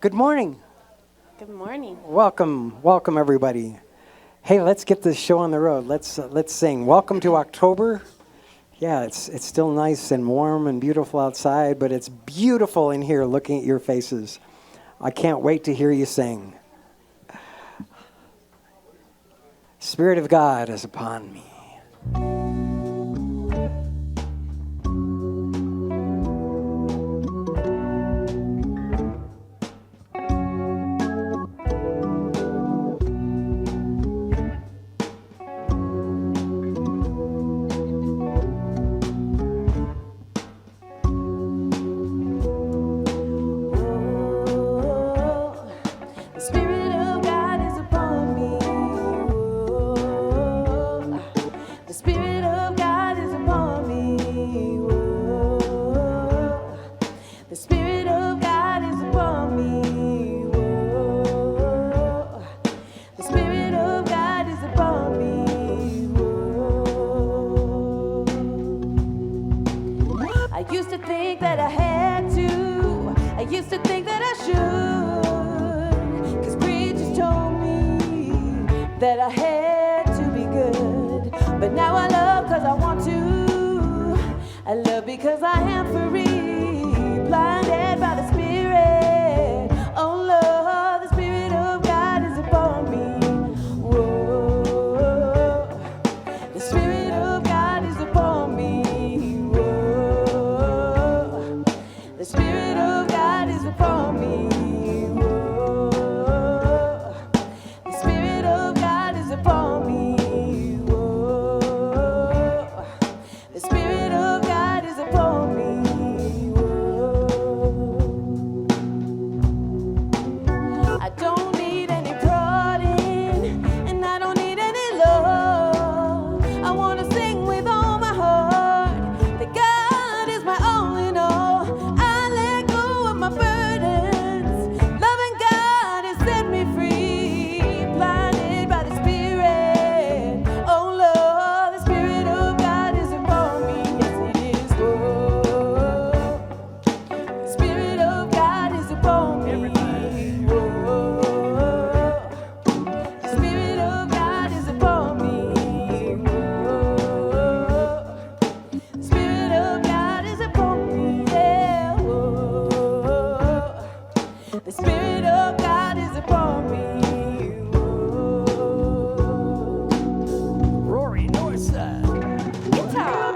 Good morning. Good morning. Welcome everybody. Hey, let's get this show on the road. Let's sing. Welcome to October. Yeah, it's still nice and warm and beautiful outside, but it's beautiful in here looking at your faces. I can't wait to hear you sing. Spirit of God is upon me. That I had to be good, but now I love because I want to. I love because I am free, blinded by the Spirit. Oh Lord, the Spirit of God is upon me. Whoa, the Spirit of God is upon me. Whoa, the Spirit of God is upon me. Upon me, whoa. The Spirit of God is upon me, whoa. I don't need any prodding, and I don't need any love. I want to sing with all my heart that God is my all in all. I let go of my burdens. Loving God has set me free, blinded by the Spirit. The Spirit of God is upon me. Whoa. Rory Northside. Guitar.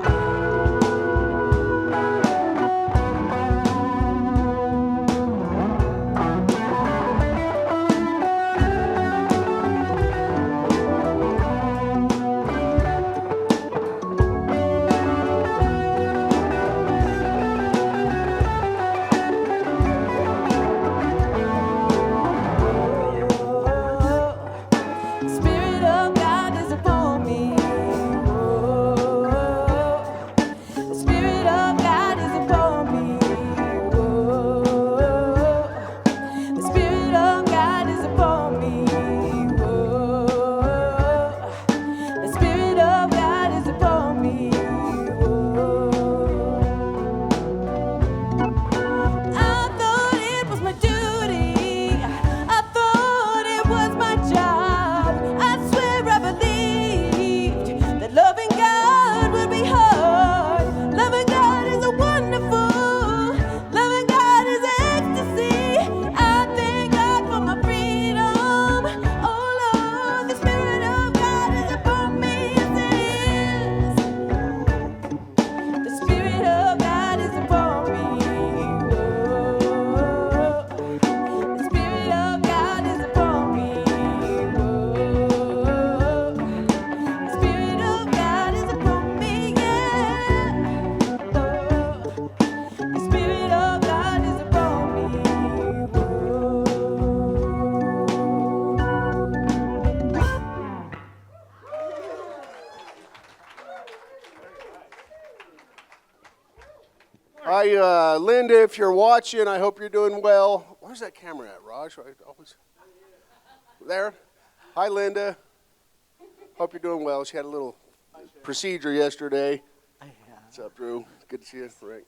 Hi, Linda, if you're watching, I hope you're doing well. Where's that camera at, Raj? There? Hi, Linda. Hope you're doing well. She had a little procedure yesterday. What's up, Drew? Good to see you, Frank.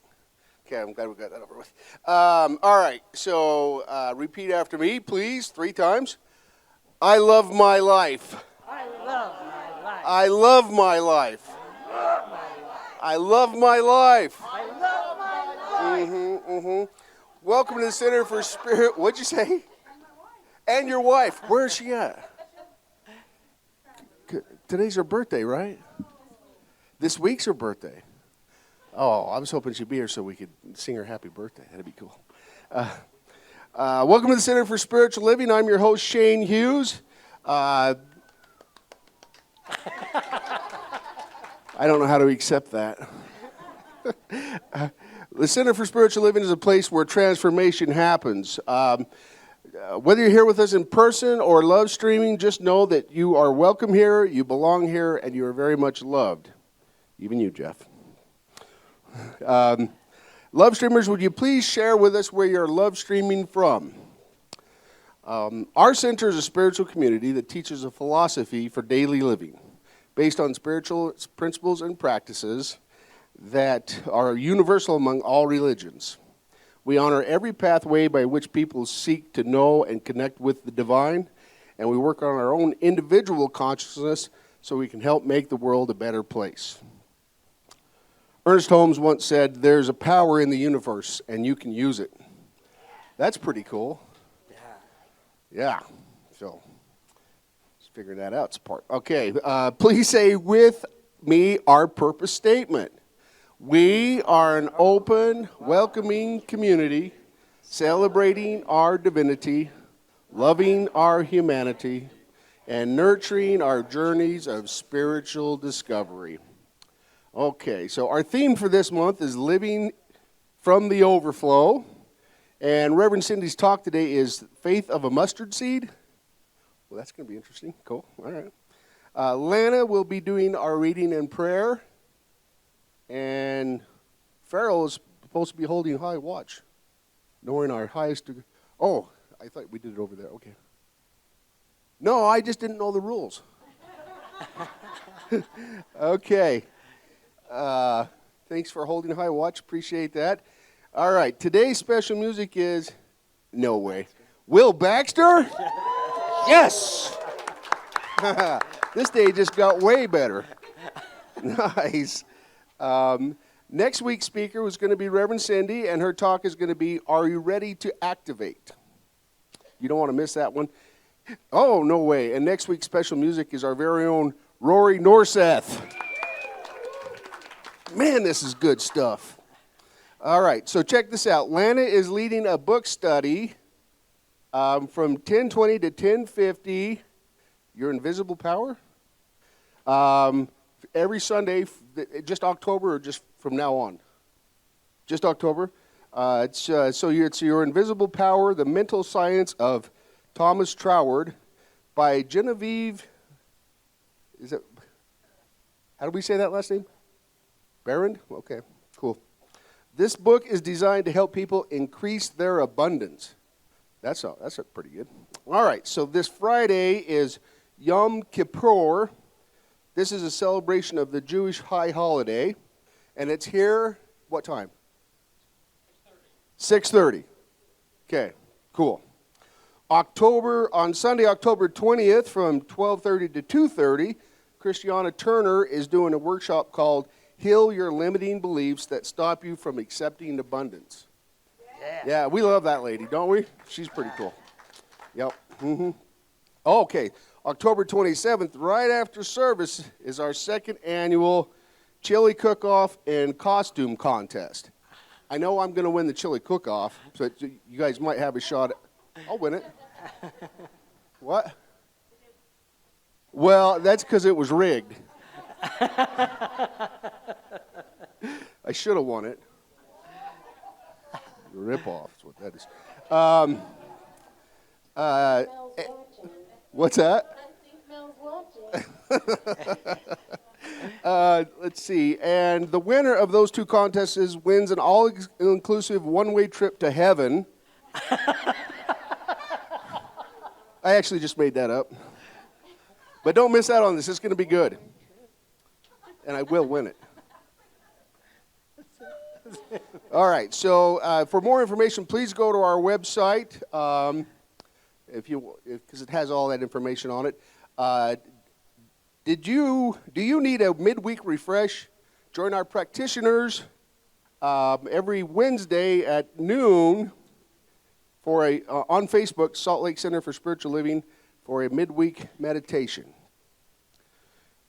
Okay, I'm glad we got that over with. All right, so repeat after me, please, 3 times. I love my life. I love my life. I love my life. I love my life. I love my life. Welcome to the Center for Spirit. What'd you say? And your wife. Where is she at? Today's her birthday, right? This week's her birthday. Oh, I was hoping she'd be here so we could sing her happy birthday. That'd be cool. Welcome to the Center for Spiritual Living. I'm your host, Shane Hughes. I don't know how to accept that. The Center for Spiritual Living is a place where transformation happens. Whether you're here with us in person or live streaming, just know that you are welcome here, you belong here, and you are very much loved. Even you, Jeff. Love streamers, would you please share with us where you're love streaming from? Our center is a spiritual community that teaches a philosophy for daily living based on spiritual principles and practices that are universal among all religions. We honor every pathway by which people seek to know and connect with the divine, and we work on our own individual consciousness so we can help make the world a better place. Ernest Holmes once said, "There's a power in the universe, and you can use it." That's pretty cool. Yeah. So, just figuring that out. It's part. Okay. Please say with me our purpose statement. We are an open, welcoming community, celebrating our divinity, loving our humanity, and nurturing our journeys of spiritual discovery. Okay, so our theme for this month is living from the overflow. And Reverend Cindy's talk today is faith of a mustard seed. Well, that's going to be interesting. Cool. All right. Lana will be doing our reading and prayer. And Farrell is supposed to be holding high watch, knowing our highest degree. Oh, I thought we did it over there. Okay. No, I just didn't know the rules. Okay. Thanks for holding high watch. Appreciate that. All right. Today's special music is, no way, Will Baxter? Yes. This day just got way better. Nice. Next week's speaker was going to be Reverend Cindy, and her talk is going to be, Are You Ready to Activate? You don't want to miss that one. Oh, no way. And next week's special music is our very own Rory Norseth. Man, this is good stuff. All right, so check this out. Lana is leading a book study from 10:20 to 10:50. Your Invisible Power? Every Sunday, just October or just from now on? Just October. It's Your Invisible Power, The Mental Science of Thomas Troward by Genevieve, how do we say that last name? Barron? Okay, cool. This book is designed to help people increase their abundance. That's pretty good. All right, so this Friday is Yom Kippur. This is a celebration of the Jewish high holiday, and it's here, what time? 6:30. Okay, cool. On Sunday, October 20th, from 12:30 to 2:30, Christiana Turner is doing a workshop called Heal Your Limiting Beliefs That Stop You from Accepting Abundance. Yeah, we love that lady, don't we? She's pretty cool. Yep. Okay, October 27th, right after service, is our second annual chili cook-off and costume contest. I know I'm going to win the chili cook-off, so you guys might have a shot. I'll win it. What? Well, that's because it was rigged. I should have won it. Rip-off is what that is. What's that? Let's see. And the winner of those two contests wins an all-inclusive one-way trip to heaven. I actually just made that up. But don't miss out on this. It's going to be good. And I will win it. All right. So for more information, please go to our website, because it has all that information on it. Do you need a midweek refresh? Join our practitioners every Wednesday at noon for on Facebook, Salt Lake Center for Spiritual Living, for a midweek meditation.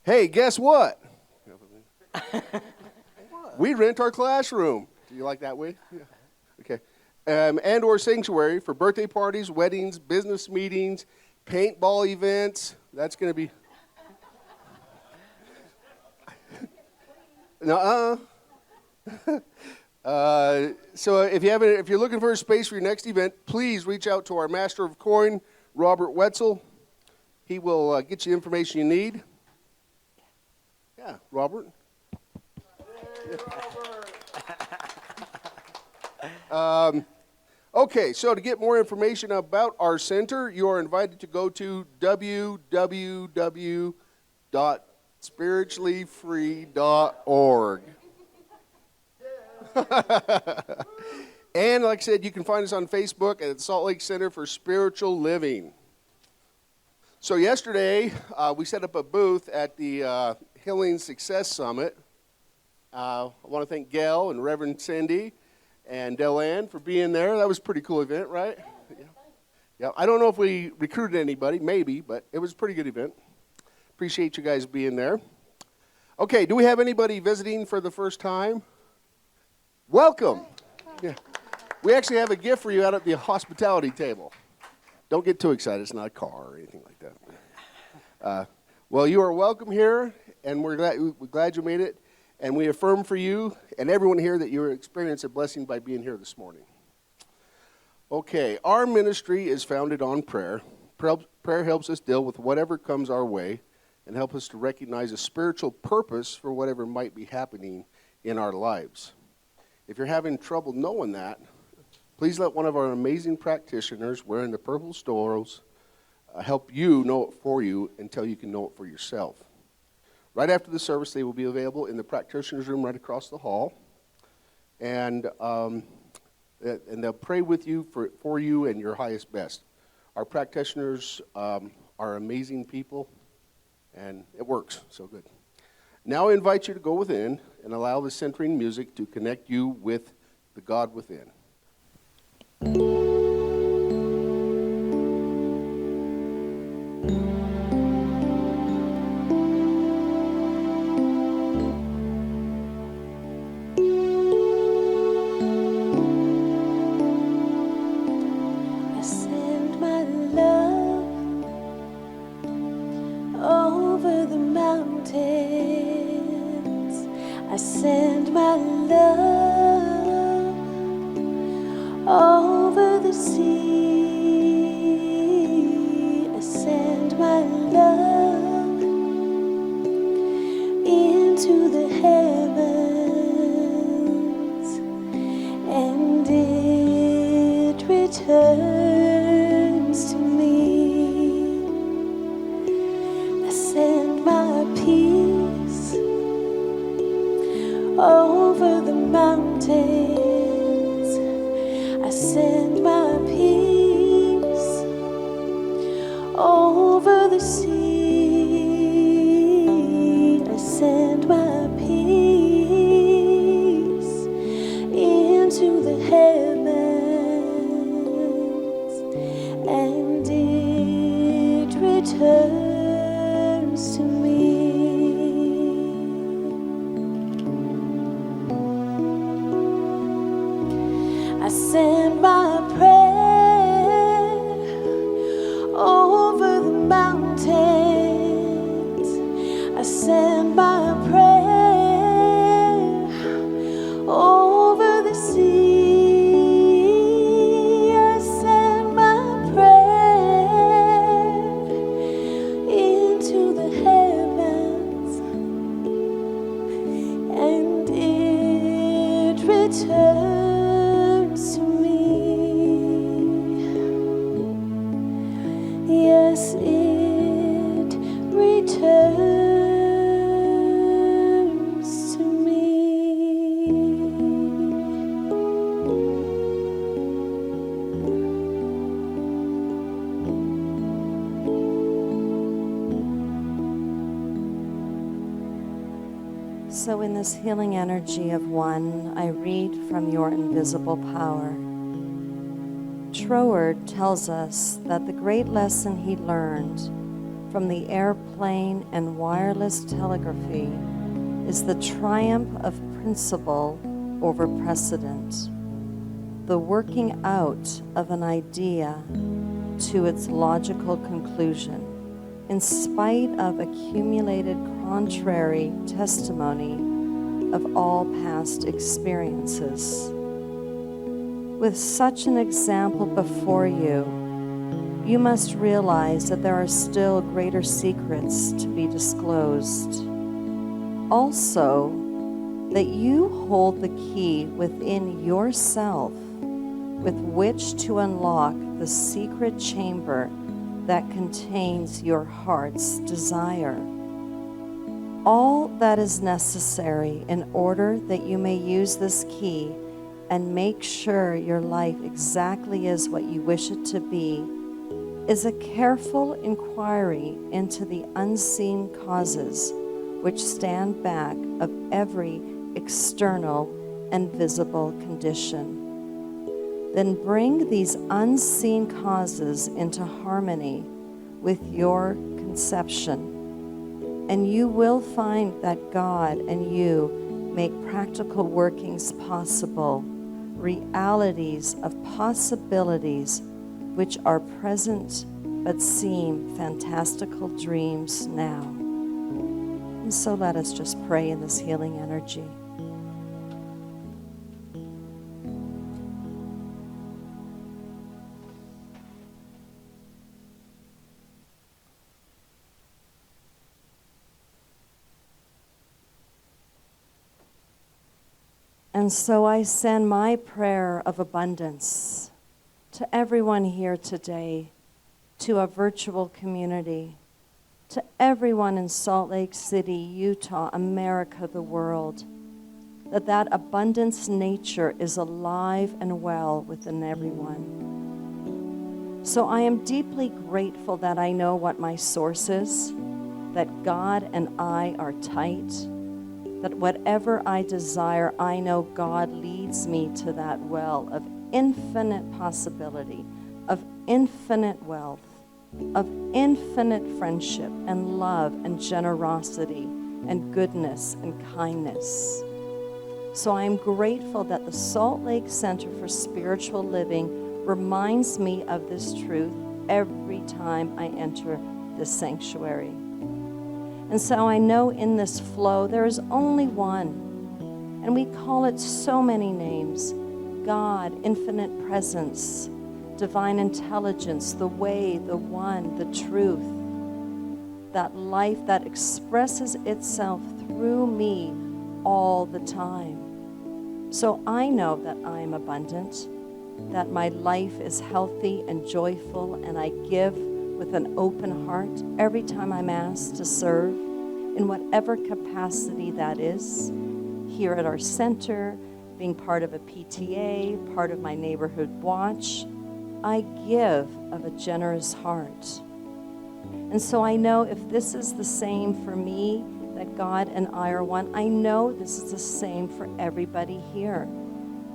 Hey, guess what? We rent our classroom. Do you like that way? Yeah. Okay. And or sanctuary for birthday parties, weddings, business meetings, paintball events. That's going to be. So if you're looking for a space for your next event, please reach out to our Master of Coin, Robert Wetzel. He will get you the information you need. Yeah, Robert. Okay, so to get more information about our center, you are invited to go to www.spirituallyfree.org. And like I said, you can find us on Facebook at Salt Lake Center for Spiritual Living. So yesterday, we set up a booth at the Healing Success Summit. I want to thank Gail and Reverend Cindy and Delanne for being there. That was a pretty cool event, right? Yeah. I don't know if we recruited anybody, maybe, but it was a pretty good event. Appreciate you guys being there. Okay, do we have anybody visiting for the first time? Welcome. Yeah. We actually have a gift for you out at the hospitality table. Don't get too excited. It's not a car or anything like that. Well, you are welcome here, and we're glad you made it. And we affirm for you and everyone here that you experienced a blessing by being here this morning. Okay, our ministry is founded on prayer. Prayer helps us deal with whatever comes our way and help us to recognize a spiritual purpose for whatever might be happening in our lives. If you're having trouble knowing that, please let one of our amazing practitioners wearing the purple stoles help you know it for you until you can know it for yourself. Right after the service, they will be available in the practitioner's room right across the hall. And they'll pray with you for you and your highest best. Our practitioners are amazing people, and it works so good. Now I invite you to go within and allow the centering music to connect you with the God within. I send my love over the mountains. I send my love over the sea. I send my love into the heavens, and it returns to me. I send my peace over the mountains. I send my peace over the sea. I send my peace into the heavens, and it returns to me. I send my prayer over the mountains. I send my prayer over the sea. I send my prayer into the heavens, and it returns to me. Yes, it returns to me. So in this healing energy of one, I read from your invisible power. Troward tells us that the great lesson he learned from the airplane and wireless telegraphy is the triumph of principle over precedent, the working out of an idea to its logical conclusion, in spite of accumulated contrary testimony of all past experiences. With such an example before you, you must realize that there are still greater secrets to be disclosed. Also, that you hold the key within yourself with which to unlock the secret chamber that contains your heart's desire. All that is necessary in order that you may use this key and make sure your life exactly is what you wish it to be is a careful inquiry into the unseen causes which stand back of every external and visible condition. Then bring these unseen causes into harmony with your conception, and you will find that God and you make practical workings possible, realities of possibilities which are present but seem fantastical dreams now. And so let us just pray in this healing energy. And so I send my prayer of abundance to everyone here today, to a virtual community, to everyone in Salt Lake City, Utah, America, the world, that abundance nature is alive and well within everyone. So I am deeply grateful that I know what my source is, that God and I are tight, that whatever I desire, I know God leads me to that well of infinite possibility, of infinite wealth, of infinite friendship and love and generosity and goodness and kindness. So I am grateful that the Salt Lake Center for Spiritual Living reminds me of this truth every time I enter this sanctuary. And so I know in this flow there is only one, and we call it so many names: God, infinite presence, divine intelligence, the way, the one, the truth, that life that expresses itself through me all the time. So I know that I'm abundant, that my life is healthy and joyful, and I give with an open heart every time I'm asked to serve in whatever capacity that is, here at our center, being part of a PTA, part of my neighborhood watch. I give of a generous heart. And so I know if this is the same for me, that God and I are one, I know this is the same for everybody here.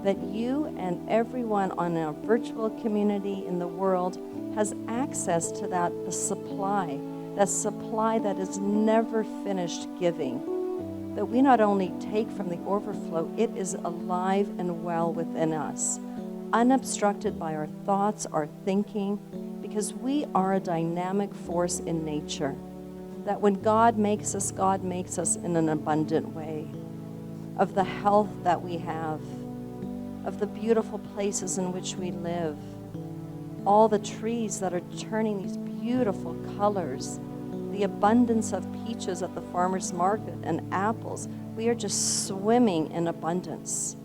That you and everyone on our virtual community in the world has access to that supply that is never finished giving. That we not only take from the overflow, it is alive and well within us, unobstructed by our thoughts, our thinking, because we are a dynamic force in nature. That when God makes us in an abundant way, of the health that we have, of the beautiful places in which we live, all the trees that are turning these beautiful colors, the abundance of peaches at the farmer's market and apples. We are just swimming in abundance.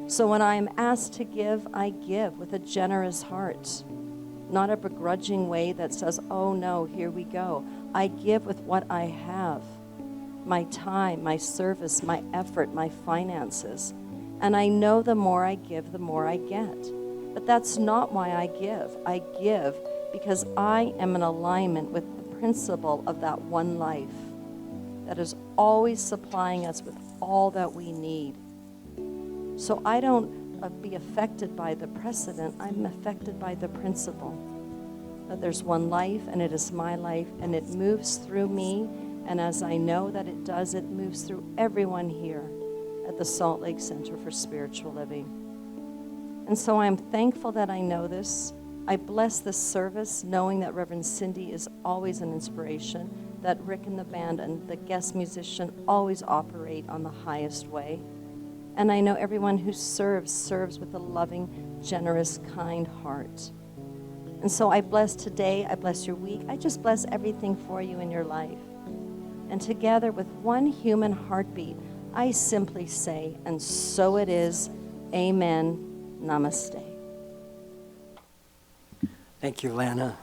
So when I am asked to give, I give with a generous heart, not a begrudging way that says, oh no, here we go. I give with what I have, my time, my service, my effort, my finances. And I know the more I give, the more I get. But that's not why I give. I give because I am in alignment with the principle of that one life that is always supplying us with all that we need. So I don't be affected by the precedent. I'm affected by the principle that there's one life, and it is my life, and it moves through me. And as I know that it does, it moves through everyone here at the Salt Lake Center for Spiritual Living. And so I'm thankful that I know this. I bless this service, knowing that Reverend Cindy is always an inspiration, that Rick and the band and the guest musician always operate on the highest way. And I know everyone who serves with a loving, generous, kind heart. And so I bless today, I bless your week, I just bless everything for you in your life. And together with one human heartbeat, I simply say, and so it is, amen, namaste. Thank you, Lana.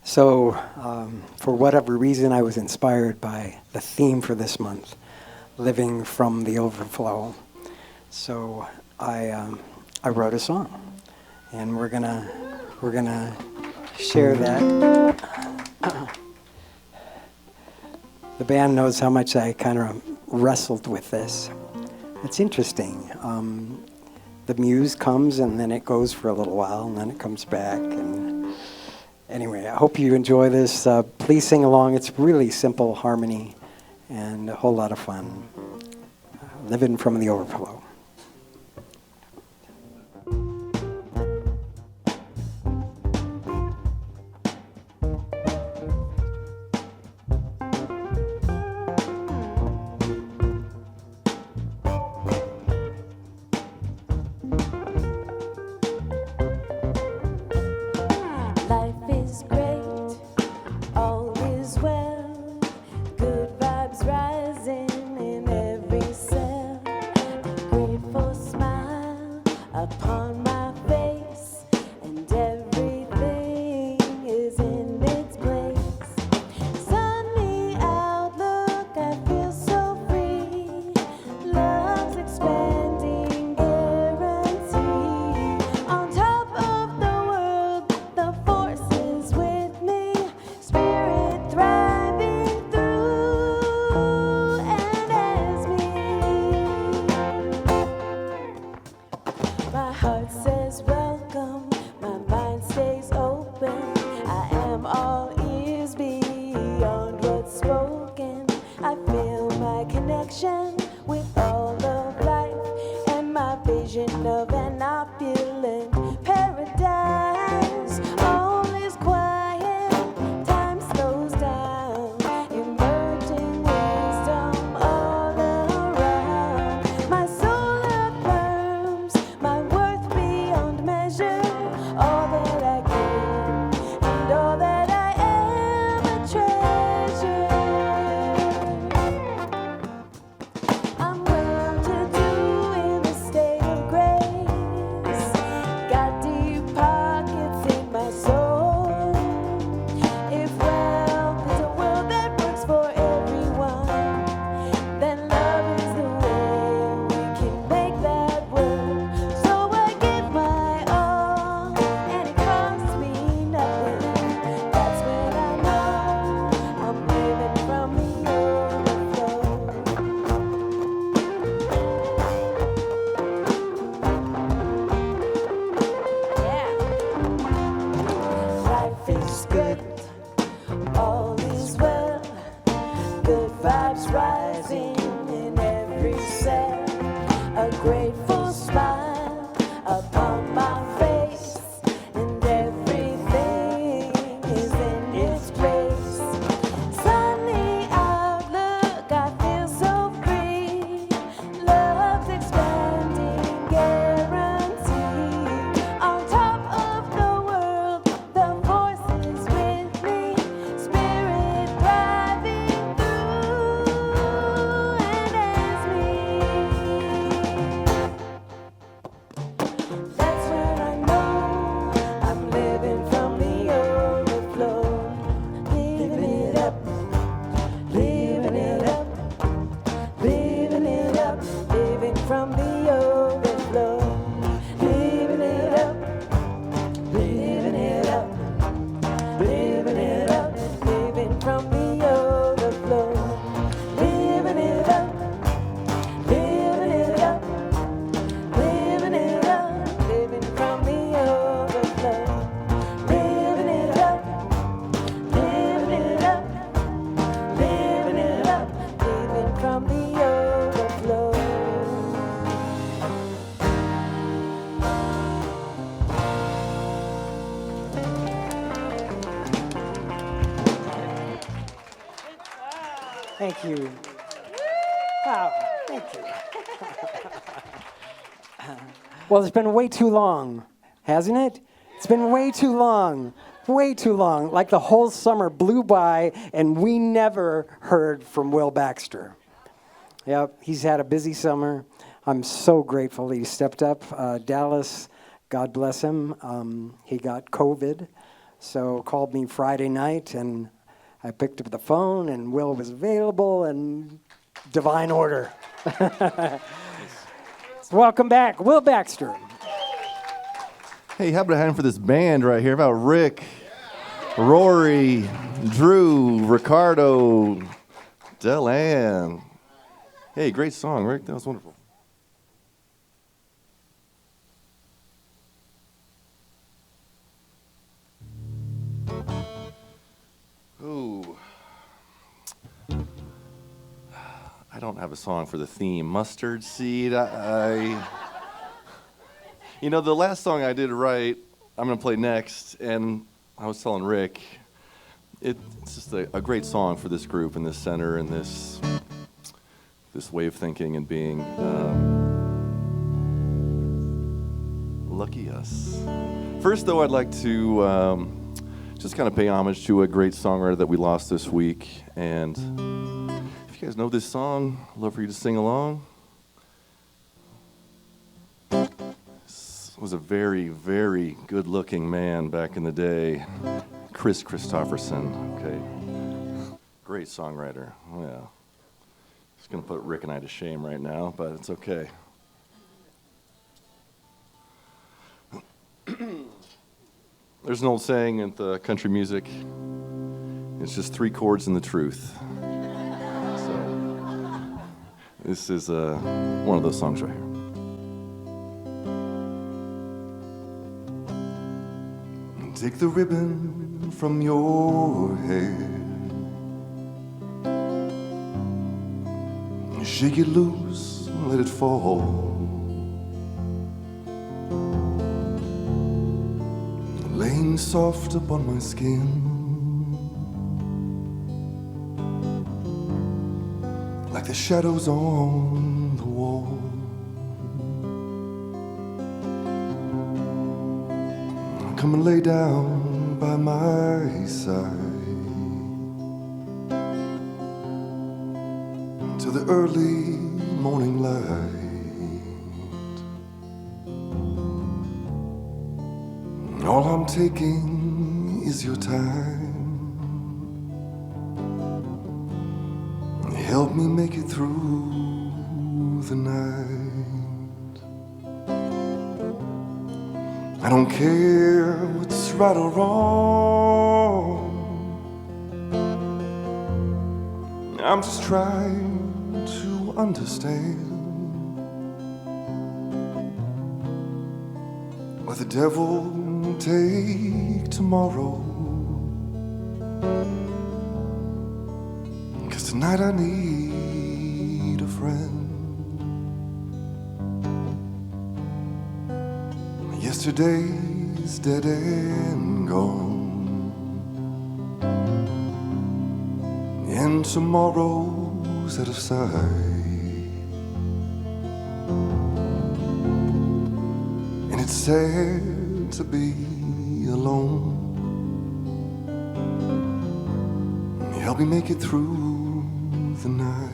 So, for whatever reason, I was inspired by the theme for this month, living from the overflow. So I wrote a song, and we're gonna share that. The band knows how much I kind of wrestled with this. It's interesting. The muse comes, and then it goes for a little while, and then it comes back. And anyway, I hope you enjoy this. Please sing along. It's really simple harmony and a whole lot of fun. Living from the overflow. Life is great, all is well. Good vibes rising in every cell. A grateful smile upon my face, and everything is in its place. Sunny outlook, I feel so free. Love's expanding guarantee. On top of the world, the force is with me. Spirit thriving through and as me. My heart says welcome, my mind stays open. I am all ears beyond what's spoken. I feel my connection with all of life, and my vision of an opulent paradise. All is quiet, time slows down, emerging wisdom all around. My soul affirms my worth beyond measure. All that I give and all that I am a treasure. I'm well to do in a state of grace. Got deep pockets in my soul. If wealth is a world that works for everyone, then love is the way we can make that work. So I give my all, and it costs Thank you. Wow, thank you. Well, it's been way too long, hasn't it? It's been way too long. Way too long. Like the whole summer blew by and we never heard from Will Baxter. Yep, he's had a busy summer. I'm so grateful he stepped up. Dallas, God bless him, he got COVID, so called me Friday night, and I picked up the phone, and Will was available, and divine order. Welcome back, Will Baxter. Hey, how about a hand for this band right here? How about Rick, Rory, Drew, Ricardo, Delanne. Hey, great song, Rick. That was wonderful. Ooh. I don't have a song for the theme. Mustard seed. You know, the last song I did write, I'm going to play next, and I was telling Rick, it's just a great song for this group and this center and this way of thinking and being. Lucky us. First, though, I'd like to just kind of pay homage to a great songwriter that we lost this week. And if you guys know this song, I'd love for you to sing along. Was a very, very good-looking man back in the day, Chris Christopherson. Okay, great songwriter. Oh, yeah, just gonna put Rick and I to shame right now, but it's okay. There's an old saying in the country music: "It's just three chords and the truth." So this is one of those songs right here. Take the ribbon from your hair, shake it loose, let it fall. Laying soft upon my skin, like the shadows on the wall. Come and lay down by my side till the early morning light. All I'm taking is your time. Help me make it through the night. I don't care what's right or wrong. I'm just trying to understand. Let the devil take tomorrow, 'cause tonight I need a friend. Yesterday's dead and gone, and tomorrow's out of sight. And it's sad to be alone. Help me make it through the night.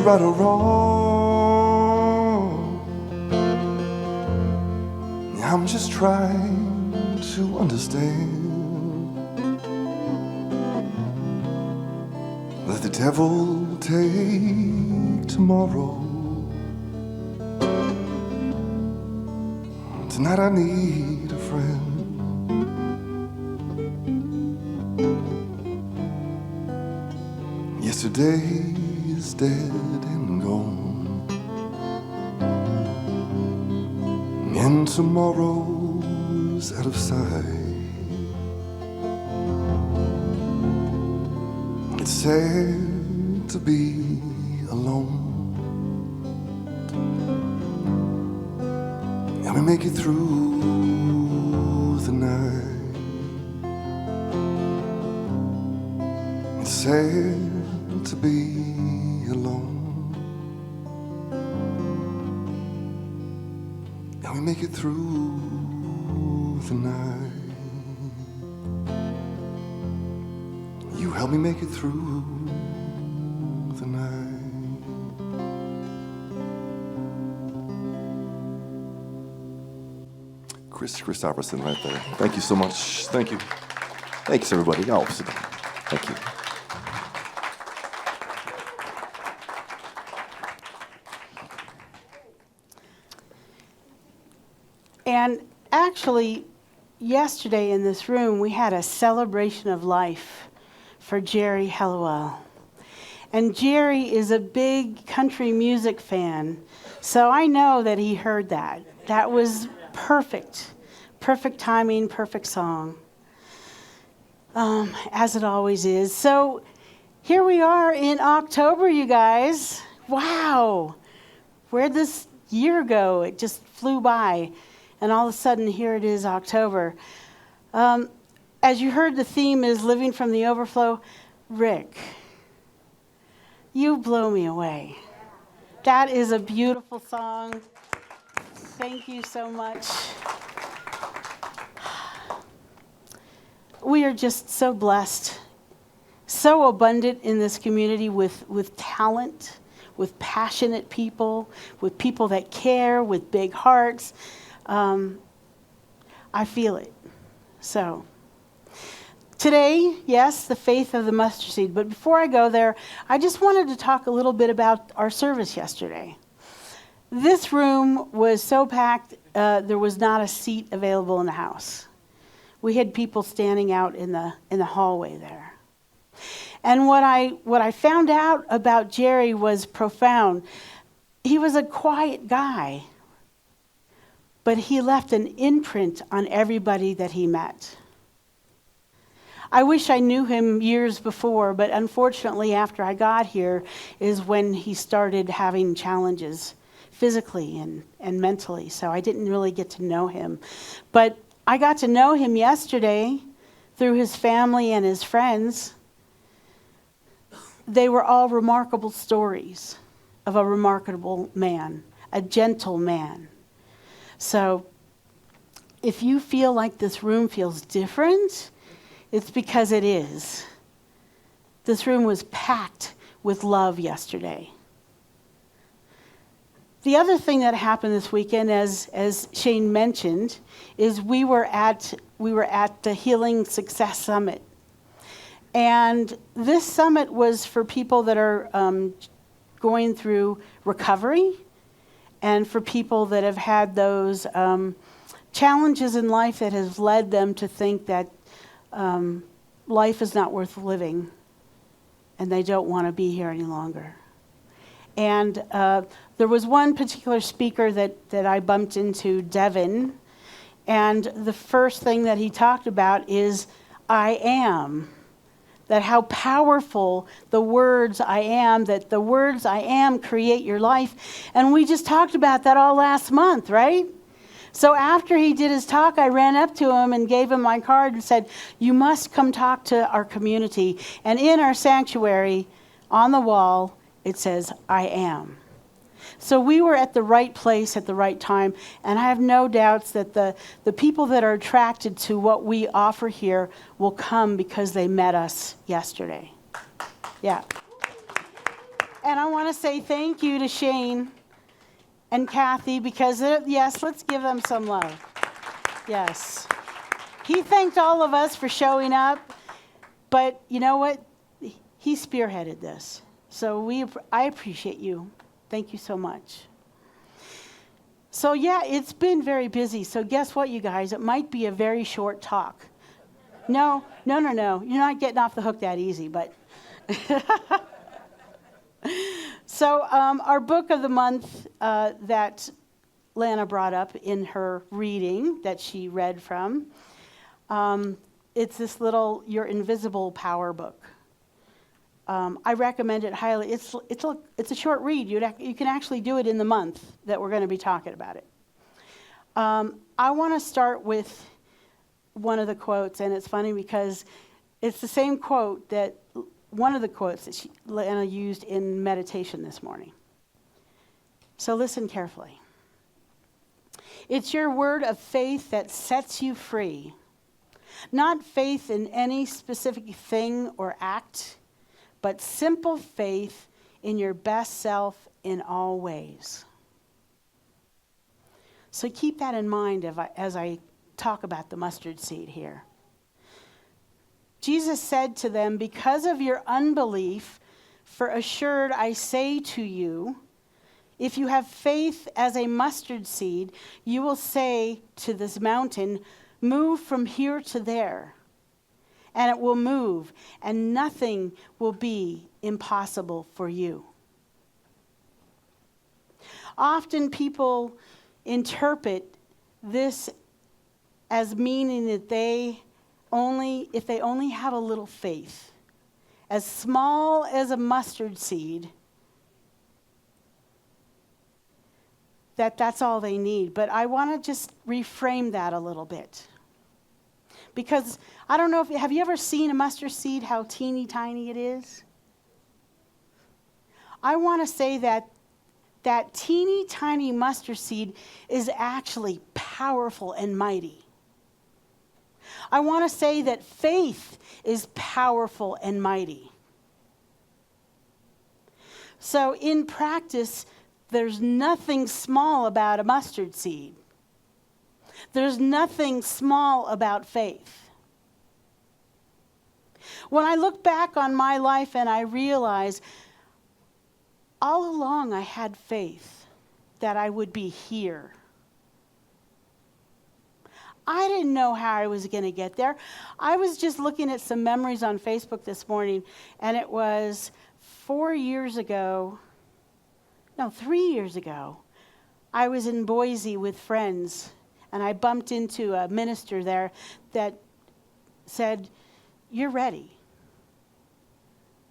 Right or wrong, I'm just trying to understand. Let the devil take tomorrow. Tonight I need a friend. Today is dead and gone, and tomorrow's out of sight. It's sad to be alone, and we make it through the night. It's sad to be alone, and we make it through the night. You help me make it through the night. Chris Christopherson right there. Thank you so much. Thank you. Thanks, everybody. Oh, sit down. Thank you. And actually, yesterday in this room, we had a celebration of life for Jerry Hallowell. And Jerry is a big country music fan, so I know that he heard that. That was perfect. Perfect timing, perfect song, as it always is. So here we are in October, you guys. Wow. Where'd this year go? It just flew by. And all of a sudden, here it is, October. As you heard, the theme is Living from the Overflow. Rick, you blow me away. That is a beautiful song. Thank you so much. We are just so blessed, so abundant in this community with talent, with passionate people, with people that care, with big hearts. I feel it. So today, yes, the faith of the mustard seed. But before I go there, I just wanted to talk a little bit about our service yesterday. This room was so packed, there was not a seat available in the house. We had people standing out in the hallway there. And what I found out about Jerry was profound. He was a quiet guy, but he left an imprint on everybody that he met. I wish I knew him years before, but unfortunately after I got here is when he started having challenges physically and mentally, so I didn't really get to know him. But I got to know him yesterday through his family and his friends. They were all remarkable stories of a remarkable man, a gentle man. So if you feel like this room feels different, it's because it is. This room was packed with love yesterday. The other thing that happened this weekend, as Shane mentioned, is we were at the Healing Success Summit. And this summit was for people that are going through recovery, and for people that have had those challenges in life that has led them to think that life is not worth living and they don't want to be here any longer. And there was one particular speaker that I bumped into, Devin, and the first thing that he talked about is I am. That how powerful the words I am, that the words I am create your life. And we just talked about that all last month, right? So after he did his talk, I ran up to him and gave him my card and said, you must come talk to our community. And in our sanctuary, on the wall, it says, I am. So we were at the right place at the right time, and I have no doubts that the people that are attracted to what we offer here will come because they met us yesterday. Yeah. And I want to say thank you to Shane and Kathy because, yes, let's give them some love. Yes. He thanked all of us for showing up, but you know what? He spearheaded this. So I appreciate you. Thank you so much. So yeah, it's been very busy. So guess what, you guys? It might be a very short talk. No. You're not getting off the hook that easy, but So our book of the month that Lana brought up in her reading that she read from, it's this little Your Invisible Power book. I recommend it highly. It's a short read. You can actually do it in the month that we're going to be talking about it. I want to start with one of the quotes, and it's funny because it's the same quote that one of the quotes that Lana used in meditation this morning. So listen carefully. It's your word of faith that sets you free. Not faith in any specific thing or act, but simple faith in your best self in all ways. So keep that in mind as I talk about the mustard seed here. Jesus said to them, because of your unbelief, for assured I say to you, if you have faith as a mustard seed, you will say to this mountain, move from here to there, and it will move, and nothing will be impossible for you. Often people interpret this as meaning that if they only have a little faith, as small as a mustard seed, that's all they need. But I want to just reframe that a little bit. Because I don't know have you ever seen a mustard seed, how teeny tiny it is? I want to say that teeny tiny mustard seed is actually powerful and mighty. I want to say that faith is powerful and mighty. So in practice, there's nothing small about a mustard seed. There's nothing small about faith. When I look back on my life and I realize all along I had faith that I would be here. I didn't know how I was going to get there. I was just looking at some memories on Facebook this morning, and it was 3 years ago, I was in Boise with friends, and I bumped into a minister there that said, you're ready.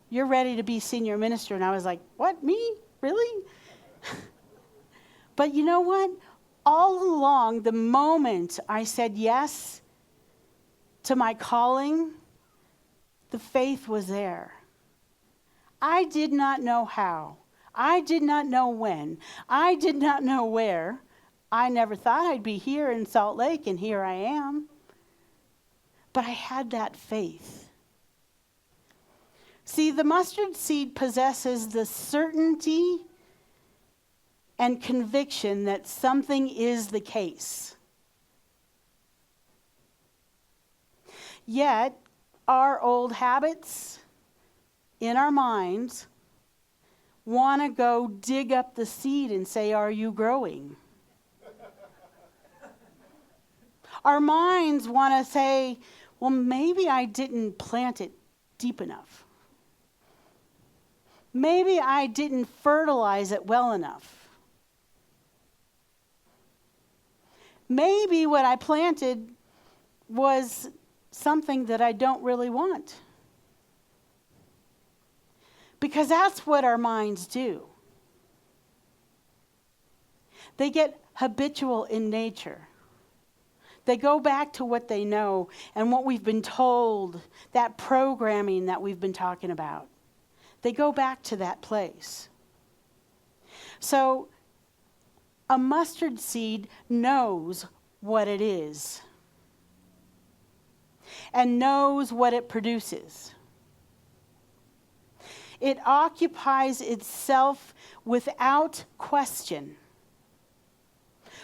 You're ready to be senior minister. And I was like, what, me? Really? But you know what? All along, the moment I said yes to my calling, the faith was there. I did not know how. I did not know when. I did not know where. I never thought I'd be here in Salt Lake, and here I am. But I had that faith. See, the mustard seed possesses the certainty and conviction that something is the case. Yet, our old habits in our minds want to go dig up the seed and say, are you growing? Our minds want to say, well, maybe I didn't plant it deep enough. Maybe I didn't fertilize it well enough. Maybe what I planted was something that I don't really want. Because that's what our minds do. They get habitual in nature. They go back to what they know and what we've been told, that programming that we've been talking about. They go back to that place. So a mustard seed knows what it is and knows what it produces. It occupies itself without question.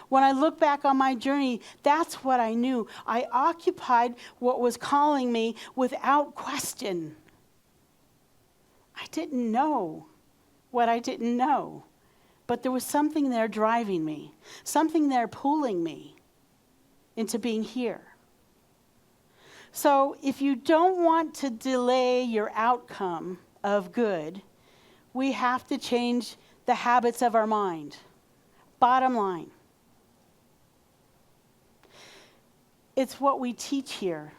When I look back on my journey, that's what I knew. I occupied what was calling me without question. I didn't know what I didn't know. But there was something there driving me, something there pulling me into being here. So if you don't want to delay your outcome of good, we have to change the habits of our mind. Bottom line. It's what we teach here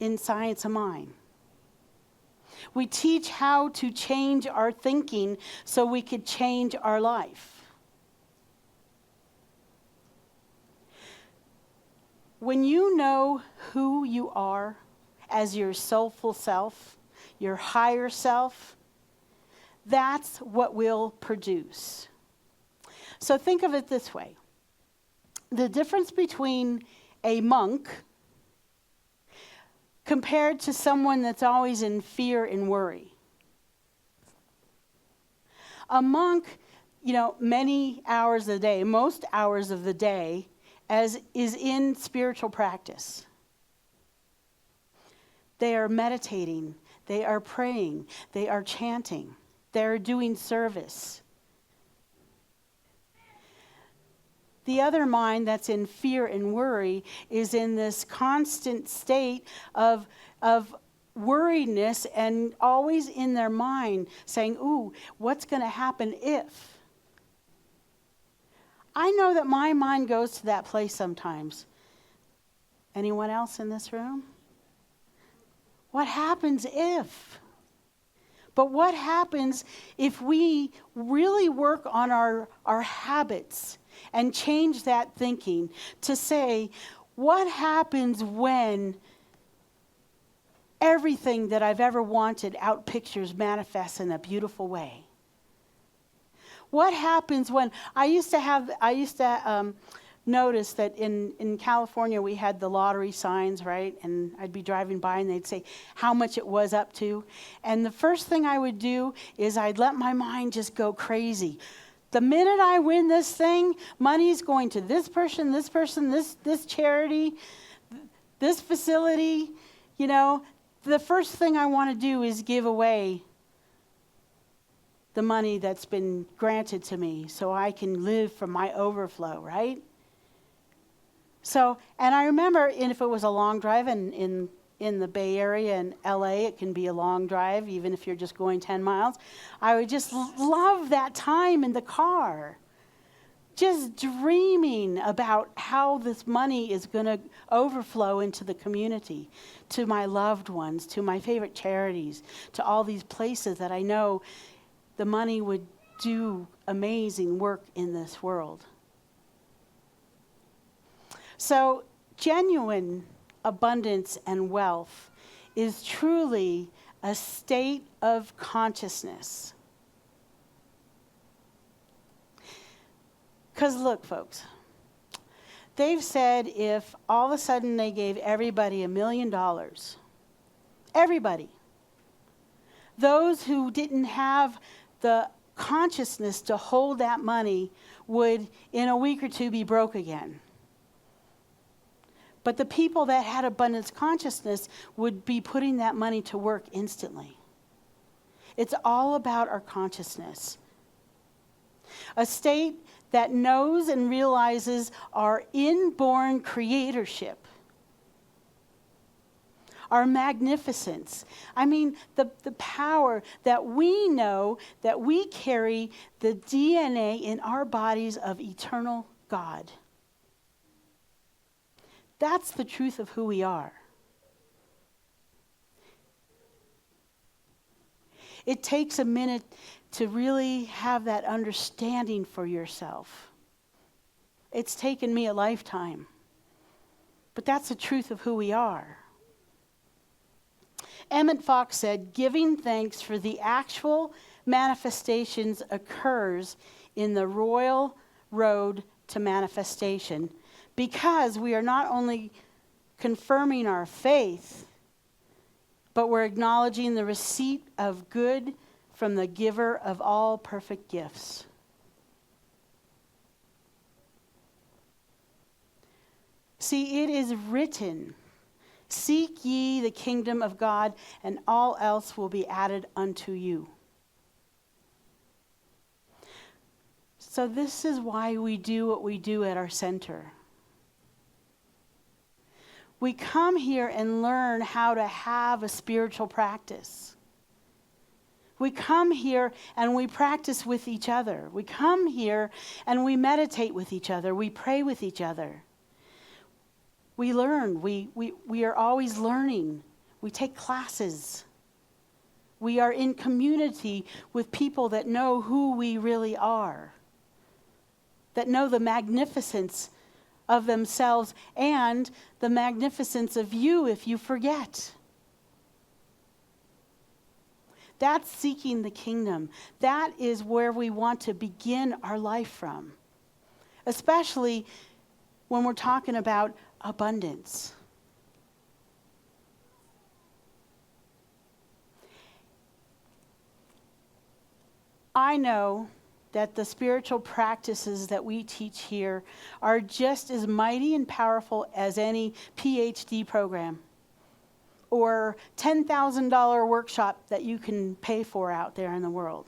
in Science of Mind. We teach how to change our thinking so we could change our life. When you know who you are as your soulful self, your higher self, that's what will produce. So think of it this way. The difference between a monk compared to someone that's always in fear and worry. A monk, many hours a day, most hours of the day, as is in spiritual practice. They are meditating, they are praying, they are chanting, they are doing service. The other mind that's in fear and worry is in this constant state of worriedness and always in their mind saying, ooh, what's going to happen if? I know that my mind goes to that place sometimes. Anyone else in this room? What happens if? But what happens if we really work on our habits and change that thinking to say, what happens when everything that I've ever wanted out pictures manifests in a beautiful way? What happens when I used to notice that in California we had the lottery signs, right? And I'd be driving by and they'd say how much it was up to. And the first thing I would do is I'd let my mind just go crazy. The minute I win this thing, money's going to this person, this charity, this facility. The first thing I want to do is give away the money that's been granted to me so I can live from my overflow, right? So, and I remember, and if it was a long drive in the Bay Area and LA, it can be a long drive, even if you're just going 10 miles. I would just love that time in the car, just dreaming about how this money is going to overflow into the community, to my loved ones, to my favorite charities, to all these places that I know the money would do amazing work in this world. So, genuine abundance and wealth is truly a state of consciousness. Because look, folks, they've said if all of a sudden they gave everybody $1 million, everybody, those who didn't have the consciousness to hold that money would, in a week or two, be broke again. But the people that had abundance consciousness would be putting that money to work instantly. It's all about our consciousness. A state that knows and realizes our inborn creatorship, our magnificence. I mean, the power that we know that we carry the DNA in our bodies of eternal God. That's the truth of who we are. It takes a minute to really have that understanding for yourself. It's taken me a lifetime. But that's the truth of who we are. Emmett Fox said, giving thanks for the actual manifestations occurs in the royal road to manifestation, because we are not only confirming our faith, but we're acknowledging the receipt of good from the giver of all perfect gifts. See, it is written, seek ye the kingdom of God, and all else will be added unto you. So this is why we do what we do at our center. We come here and learn how to have a spiritual practice. We come here and we practice with each other. We come here and we meditate with each other. We pray with each other. We learn. We are always learning. We take classes. We are in community with people that know who we really are, that know the magnificence of themselves and the magnificence of you if you forget. That's seeking the kingdom. That is where we want to begin our life from, especially when we're talking about abundance. I know that the spiritual practices that we teach here are just as mighty and powerful as any PhD program or $10,000 workshop that you can pay for out there in the world.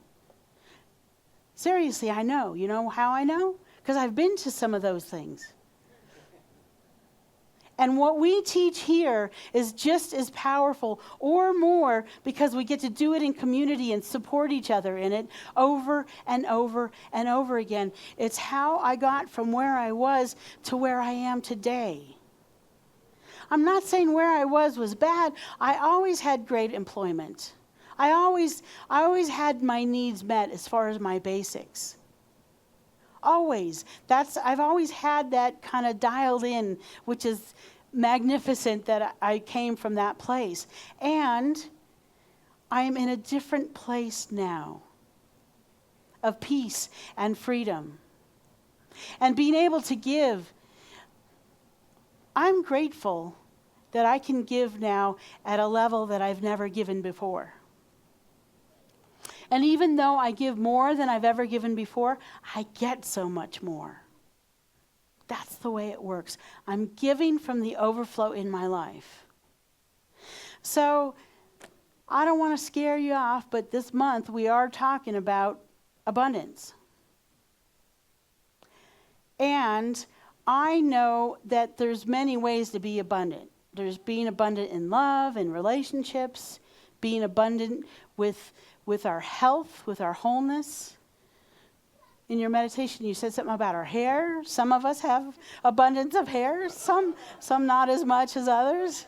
Seriously, I know. You know how I know? Because I've been to some of those things. And what we teach here is just as powerful or more because we get to do it in community and support each other in it over and over and over again. It's how I got from where I was to where I am today. I'm not saying where I was bad. I always had great employment. I always had my needs met as far as my basics. Always. I've always had that kind of dialed in, which is magnificent that I came from that place. And I'm in a different place now of peace and freedom. And being able to give. I'm grateful that I can give now at a level that I've never given before. And even though I give more than I've ever given before, I get so much more. That's the way it works. I'm giving from the overflow in my life. So I don't want to scare you off, but this month we are talking about abundance. And I know that there's many ways to be abundant. There's being abundant in love and relationships, being abundant with our health, with our wholeness. In your meditation, you said something about our hair. Some of us have abundance of hair, some not as much as others.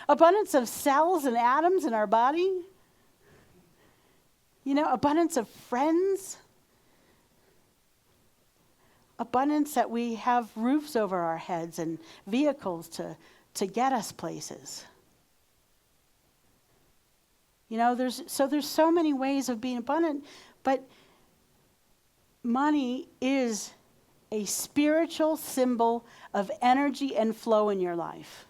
Abundance of cells and atoms in our body. You know, abundance of friends. Abundance that we have roofs over our heads and vehicles to get us places. You know, there's so many ways of being abundant, but money is a spiritual symbol of energy and flow in your life.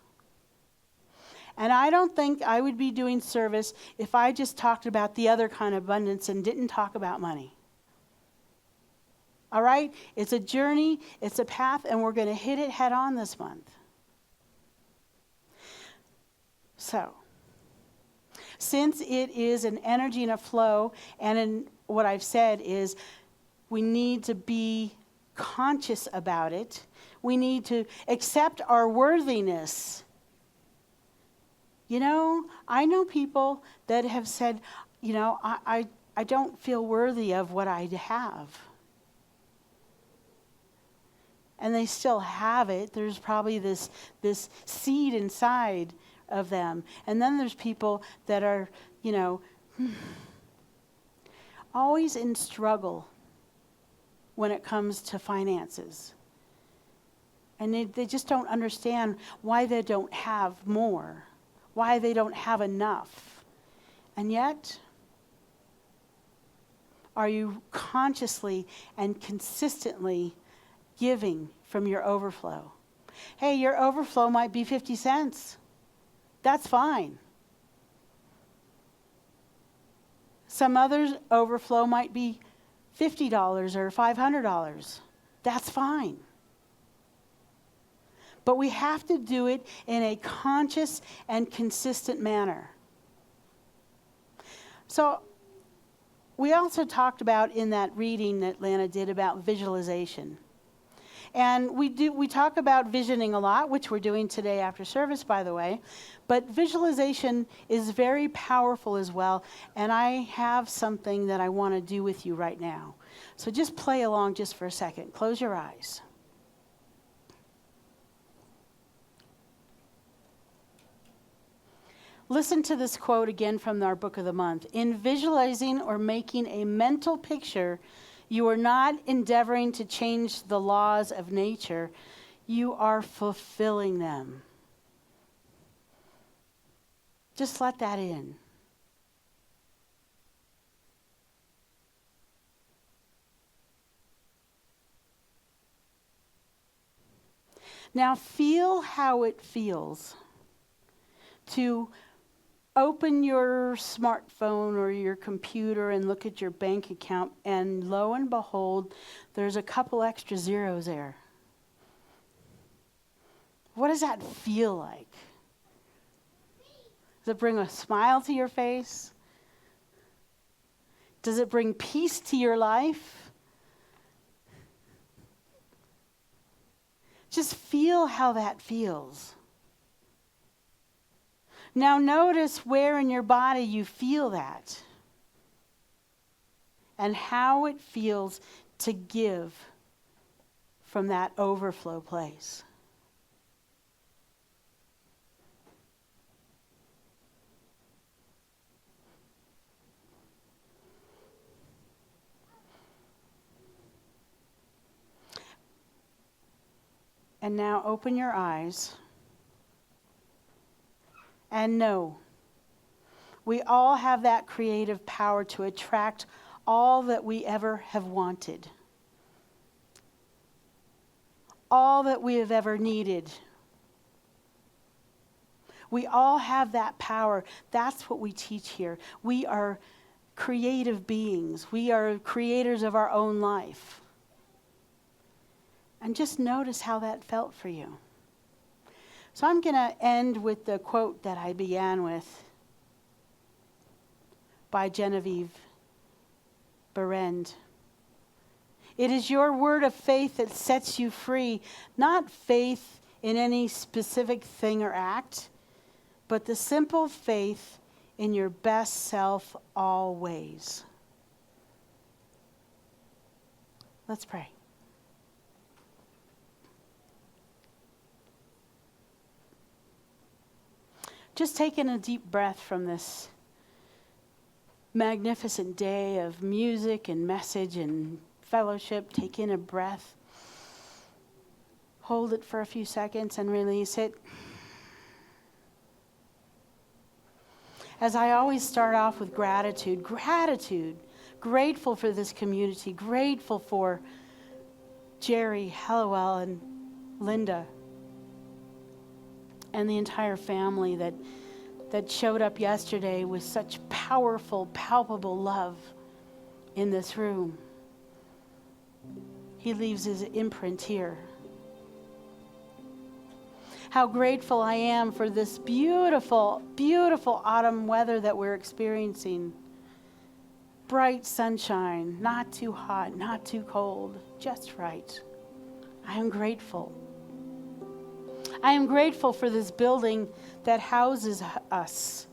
And I don't think I would be doing service if I just talked about the other kind of abundance and didn't talk about money. All right? It's a journey, it's a path, and we're going to hit it head on this month. So, since it is an energy and a flow, and in what I've said is we need to be conscious about it. We need to accept our worthiness. You know, I know people that have said, you know, I don't feel worthy of what I have. And they still have it. There's probably this seed inside of them. And then there's people that are, you know, always in struggle when it comes to finances. And they just don't understand why they don't have more, why they don't have enough. And yet, are you consciously and consistently giving from your overflow? Hey, your overflow might be 50 cents. That's fine. Some others' overflow might be $50 or $500. That's fine. But we have to do it in a conscious and consistent manner. So, we also talked about in that reading that Lana did about visualization. And we talk about visioning a lot, which we're doing today after service, by the way. But visualization is very powerful as well. And I have something that I want to do with you right now. So just play along just for a second. Close your eyes. Listen to this quote again from our book of the month. In visualizing or making a mental picture, you are not endeavoring to change the laws of nature. You are fulfilling them. Just let that in. Now feel how it feels to open your smartphone or your computer and look at your bank account, and lo and behold, there's a couple extra zeros there. What does that feel like? Does it bring a smile to your face? Does it bring peace to your life? Just feel how that feels. Now notice where in your body you feel that and how it feels to give from that overflow place. And now open your eyes. And know, we all have that creative power to attract all that we ever have wanted, all that we have ever needed. We all have that power. That's what we teach here. We are creative beings. We are creators of our own life. And just notice how that felt for you. So I'm going to end with the quote that I began with by Genevieve Berend. It is your word of faith that sets you free, not faith in any specific thing or act, but the simple faith in your best self always. Let's pray. Just taking a deep breath from this magnificent day of music and message and fellowship. Take in a breath. Hold it for a few seconds and release it. As I always start off with gratitude. Gratitude. Grateful for this community. Grateful for Jerry, Hallowell, and Linda. And the entire family that showed up yesterday with such powerful, palpable love in this room. He leaves his imprint here. How grateful I am for this beautiful, beautiful autumn weather that we're experiencing. Bright sunshine, not too hot, not too cold, just right. I am grateful. I am grateful for this building that houses us,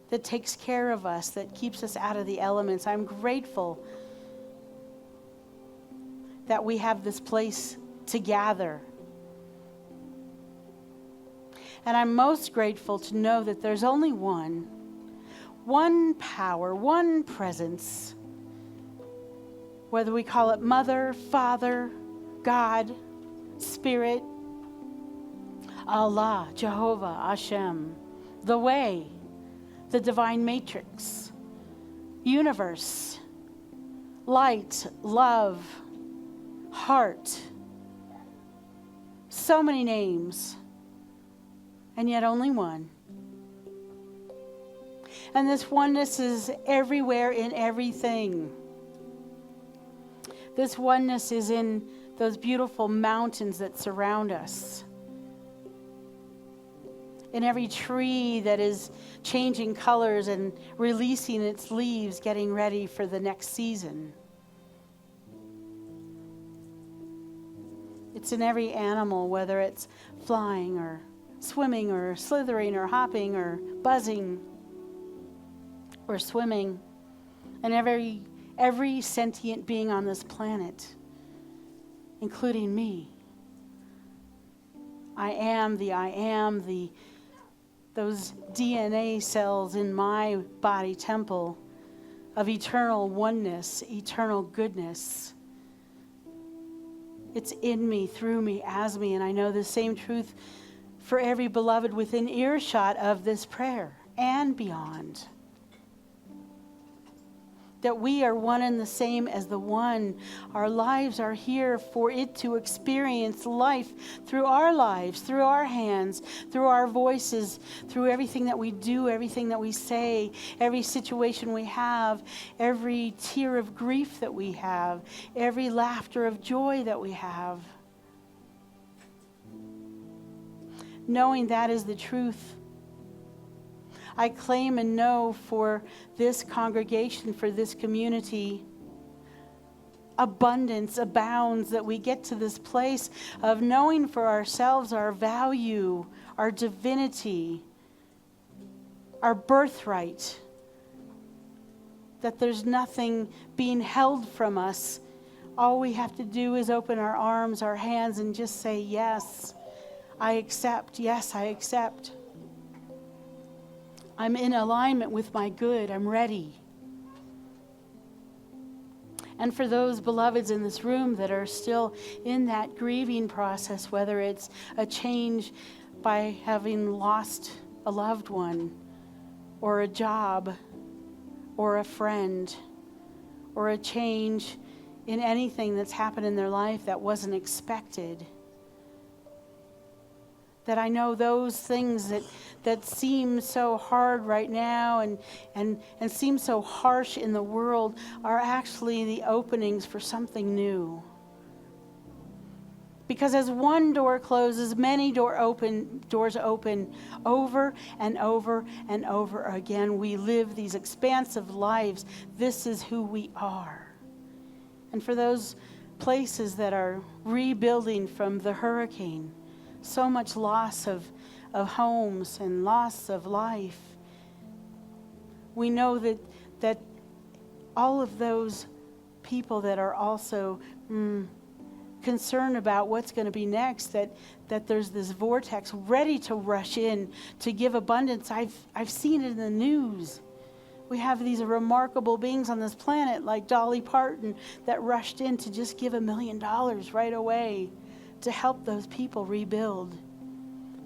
that takes care of us, that keeps us out of the elements. I'm grateful that we have this place to gather. And I'm most grateful to know that there's only one power, one presence, whether we call it Mother, Father, God, Spirit, Allah, Jehovah, Hashem, the way, the divine matrix, universe, light, love, heart. So many names, and yet only one. And this oneness is everywhere in everything. This oneness is in those beautiful mountains that surround us. In every tree that is changing colors and releasing its leaves, getting ready for the next season. It's in every animal, whether it's flying or swimming or slithering or hopping or buzzing or swimming, and every sentient being on this planet, including me. I am, those DNA cells in my body temple of eternal oneness, eternal goodness. It's in me, through me, as me, and I know the same truth for every beloved within earshot of this prayer and beyond. That we are one and the same as the one. Our lives are here for it to experience life through our lives, through our hands, through our voices, through everything that we do, everything that we say, every situation we have, every tear of grief that we have, every laughter of joy that we have. Knowing that is the truth, I claim and know for this congregation, for this community, abundance abounds, that we get to this place of knowing for ourselves our value, our divinity, our birthright, that there's nothing being held from us. All we have to do is open our arms, our hands, and just say, yes, I accept. Yes, I accept. I'm in alignment with my good. I'm ready. And for those beloveds in this room that are still in that grieving process, whether it's a change by having lost a loved one, or a job, or a friend, or a change in anything that's happened in their life that wasn't expected, that I know those things that seem so hard right now and seem so harsh in the world are actually the openings for something new. Because as one door closes, many doors open over and over and over again. We live these expansive lives. This is who we are. And for those places that are rebuilding from the hurricane, so much loss of homes and loss of life. We know that all of those people that are also concerned about what's going to be next, that there's this vortex ready to rush in to give abundance. I've seen it in the news. We have these remarkable beings on this planet like Dolly Parton that rushed in to just give $1 million right away to help those people rebuild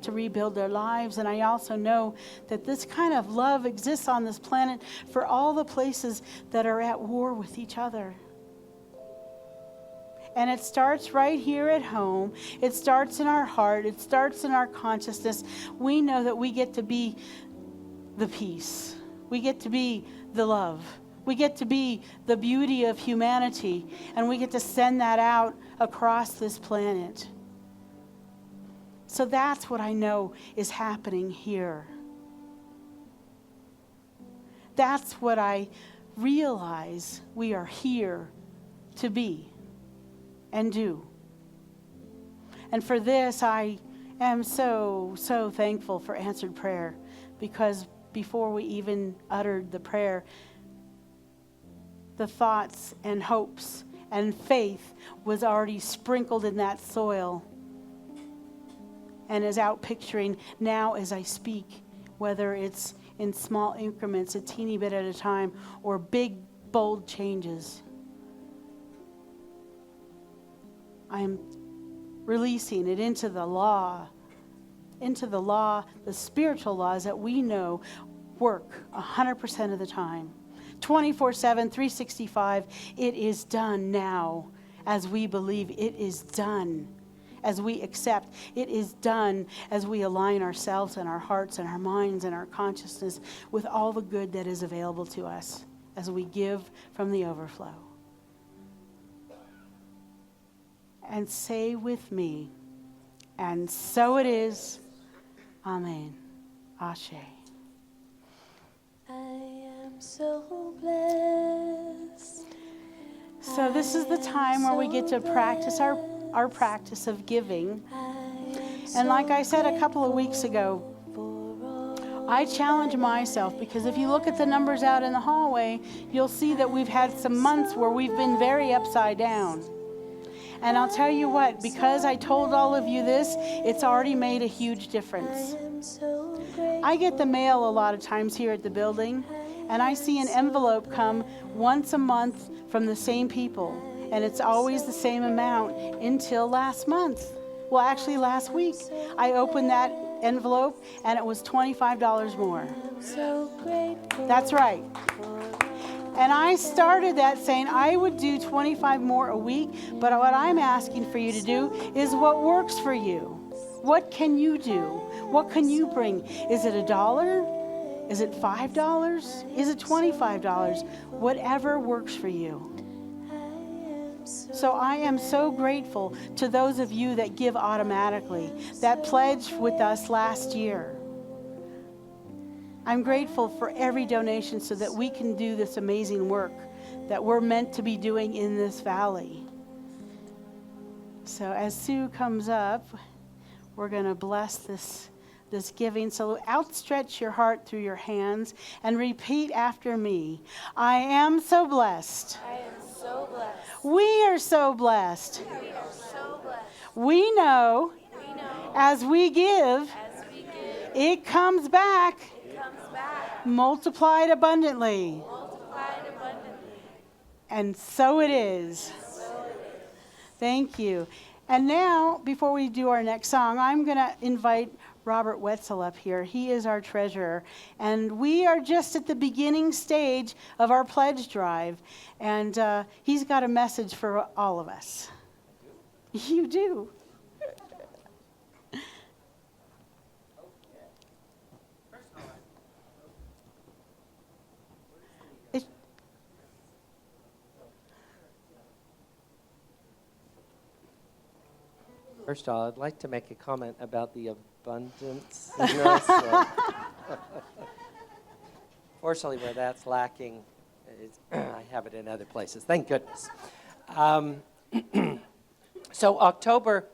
their lives. And I also know that this kind of love exists on this planet for all the places that are at war with each other. And it starts right here at home. It starts in our heart. It starts in our consciousness. We know that we get to be the peace. We get to be the love. We get to be the beauty of humanity, and we get to send that out across this planet. So that's what I know is happening here. That's what I realize we are here to be and do. And for this, I am so, so thankful for answered prayer, because before we even uttered the prayer, the thoughts and hopes and faith was already sprinkled in that soil and is out picturing now as I speak, whether it's in small increments, a teeny bit at a time, or big, bold changes. I'm releasing it into the law, the spiritual laws that we know work 100% of the time. 24/7, 365, it is done now as we believe. It is done as we accept. It is done as we align ourselves and our hearts and our minds and our consciousness with all the good that is available to us as we give from the overflow. And say with me, and so it is. Amen. Ashe. I am so blessed. So this is the time where we get to practice our our practice of giving. And like I said a couple of weeks ago, I challenge myself, because if you look at the numbers out in the hallway, you'll see that we've had some months where we've been very upside down. And I'll tell you what, because I told all of you this, it's already made a huge difference. I get the mail a lot of times here at the building, and I see an envelope come once a month from the same people, and it's always the same amount until last month. Well, actually last week, I opened that envelope and it was $25 more. That's right. And I started that saying I would do 25 more a week, but what I'm asking for you to do is what works for you. What can you do? What can you bring? Is it $1? Is it $5? Is it $25? Whatever works for you. So I am so grateful to those of you that give automatically, that pledged with us last year. I'm grateful for every donation so that we can do this amazing work that we're meant to be doing in this valley. So as Sue comes up, we're going to bless this giving. So outstretch your heart through your hands and repeat after me. I am so blessed. I am so blessed. We are so blessed. We are so blessed. We know as we give, it comes back. Multiplied abundantly. And so it is. Thank you. And now, before we do our next song, I'm going to invite Robert Wetzel up here. He is our treasurer. And we are just at the beginning stage of our pledge drive. And he's got a message for all of us. You do. First of all, I'd like to make a comment about the abundance. So, fortunately, where that's lacking, I have it in other places. Thank goodness. So October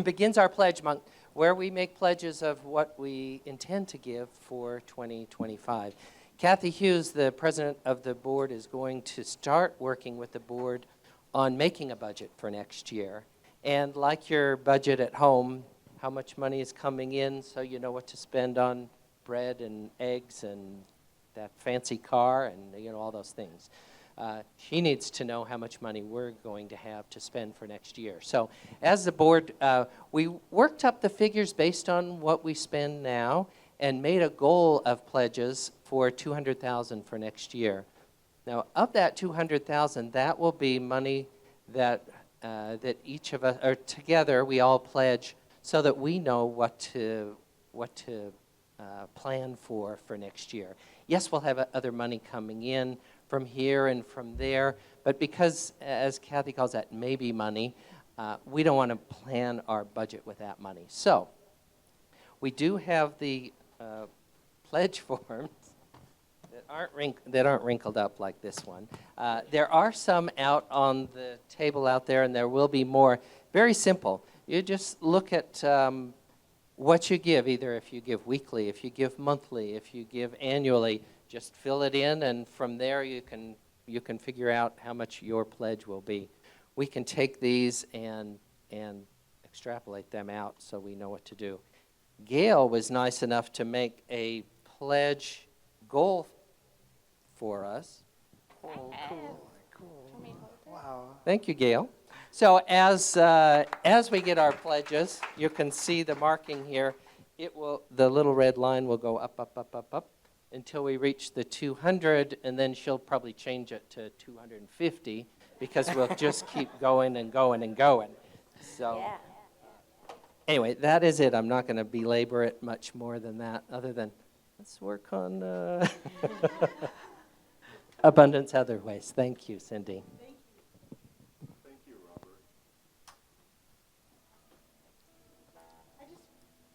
begins our pledge month, where we make pledges of what we intend to give for 2025. Kathy Hughes, the president of the board, is going to start working with the board on making a budget for next year. And like your budget at home, how much money is coming in so you know what to spend on bread and eggs and that fancy car and all those things. She needs to know how much money we're going to have to spend for next year. So as the board, we worked up the figures based on what we spend now and made a goal of pledges for $200,000 for next year. Now, of that $200,000, that will be money that each of us, or together, we all pledge so that we know what to plan for next year. Yes, we'll have other money coming in from here and from there, but because, as Kathy calls that, maybe money, we don't want to plan our budget with that money. So, we do have the pledge forms that aren't wrinkled up like this one. There are some out on the table out there, and there will be more. Very simple. You just look at what you give, either if you give weekly, if you give monthly, if you give annually. Just fill it in, and from there you can figure out how much your pledge will be. We can take these and extrapolate them out so we know what to do. Gail was nice enough to make a pledge goal for us. Cool. Wow. Thank you, Gail. So as we get our pledges, you can see the marking here. The little red line will go up, up, up, up, up until we reach the 200, and then she'll probably change it to 250 because we'll just keep going and going and going. So anyway, that is it. I'm not going to belabor it much more than that, other than let's work on abundance other ways. Thank you, Cindy. Thank you, Robert.